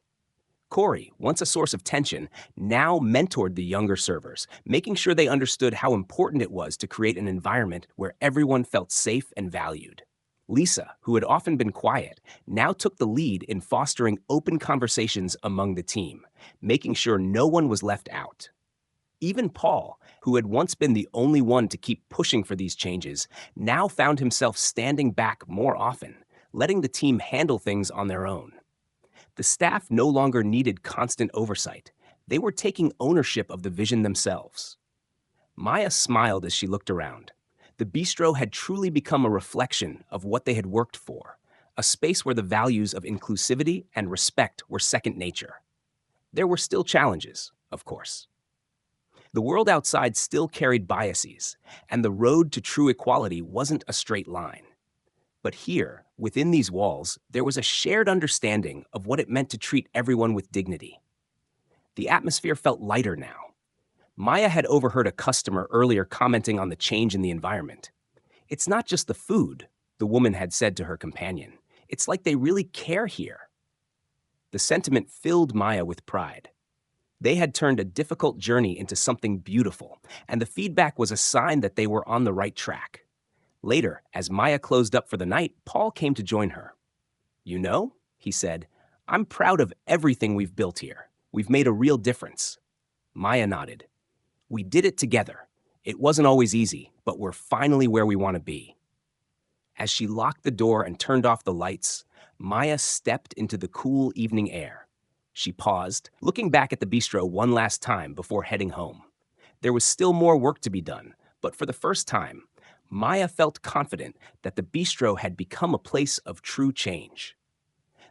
S1: Corey, once a source of tension, now mentored the younger servers, making sure they understood how important it was to create an environment where everyone felt safe and valued. Lisa, who had often been quiet, now took the lead in fostering open conversations among the team, making sure no one was left out. Even Paul, who had once been the only one to keep pushing for these changes, now found himself standing back more often, letting the team handle things on their own. The staff no longer needed constant oversight. They were taking ownership of the vision themselves. Maya smiled as she looked around. The bistro had truly become a reflection of what they had worked for, a space where the values of inclusivity and respect were second nature. There were still challenges, of course. The world outside still carried biases, and the road to true equality wasn't a straight line. But here, within these walls, there was a shared understanding of what it meant to treat everyone with dignity. The atmosphere felt lighter now. Maya had overheard a customer earlier commenting on the change in the environment. "It's not just the food," the woman had said to her companion. "It's like they really care here." The sentiment filled Maya with pride. They had turned a difficult journey into something beautiful, and the feedback was a sign that they were on the right track. Later, as Maya closed up for the night, Paul came to join her. "You know," he said, "I'm proud of everything we've built here. We've made a real difference." Maya nodded. "We did it together. It wasn't always easy, but we're finally where we want to be." As she locked the door and turned off the lights, Maya stepped into the cool evening air. She paused, looking back at the bistro one last time before heading home. There was still more work to be done, but for the first time, Maya felt confident that the bistro had become a place of true change.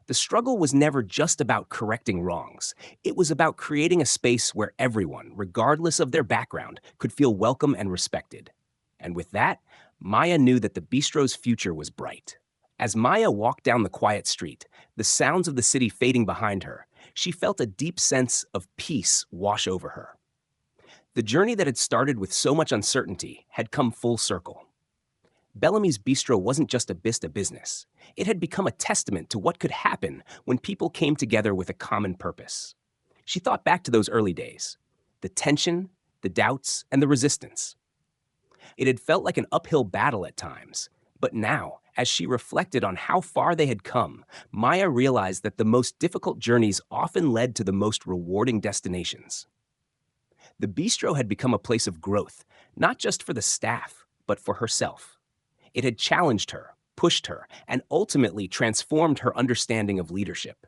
S1: The struggle was never just about correcting wrongs. It was about creating a space where everyone, regardless of their background, could feel welcome and respected. And with that, Maya knew that the bistro's future was bright. As Maya walked down the quiet street, the sounds of the city fading behind her, she felt a deep sense of peace wash over her. The journey that had started with so much uncertainty had come full circle. Bellamy's Bistro wasn't just a business. It had become a testament to what could happen when people came together with a common purpose. She thought back to those early days, the tension, the doubts, and the resistance. It had felt like an uphill battle at times, but now, as she reflected on how far they had come, Maya realized that the most difficult journeys often led to the most rewarding destinations. The bistro had become a place of growth, not just for the staff, but for herself. It had challenged her, pushed her, and ultimately transformed her understanding of leadership.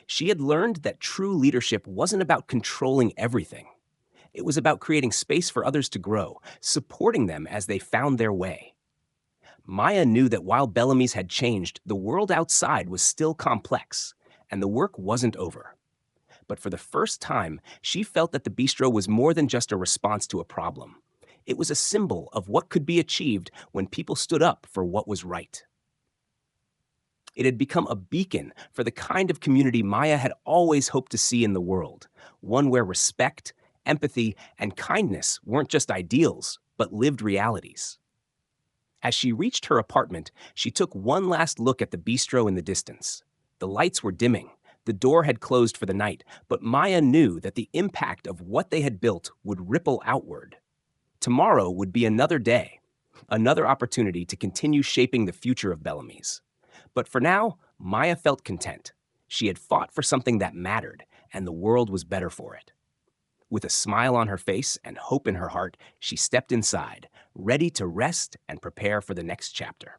S1: She had learned that true leadership wasn't about controlling everything. It was about creating space for others to grow, supporting them as they found their way. Maya knew that while Bellamy's had changed, the world outside was still complex, and the work wasn't over. But for the first time, she felt that the bistro was more than just a response to a problem. It was a symbol of what could be achieved when people stood up for what was right. It had become a beacon for the kind of community Maya had always hoped to see in the world, one where respect, empathy, and kindness weren't just ideals, but lived realities. As she reached her apartment, she took one last look at the bistro in the distance. The lights were dimming. The door had closed for the night, but Maya knew that the impact of what they had built would ripple outward. Tomorrow would be another day, another opportunity to continue shaping the future of Bellamy's. But for now, Maya felt content. She had fought for something that mattered, and the world was better for it. With a smile on her face and hope in her heart, she stepped inside, ready to rest and prepare for the next chapter.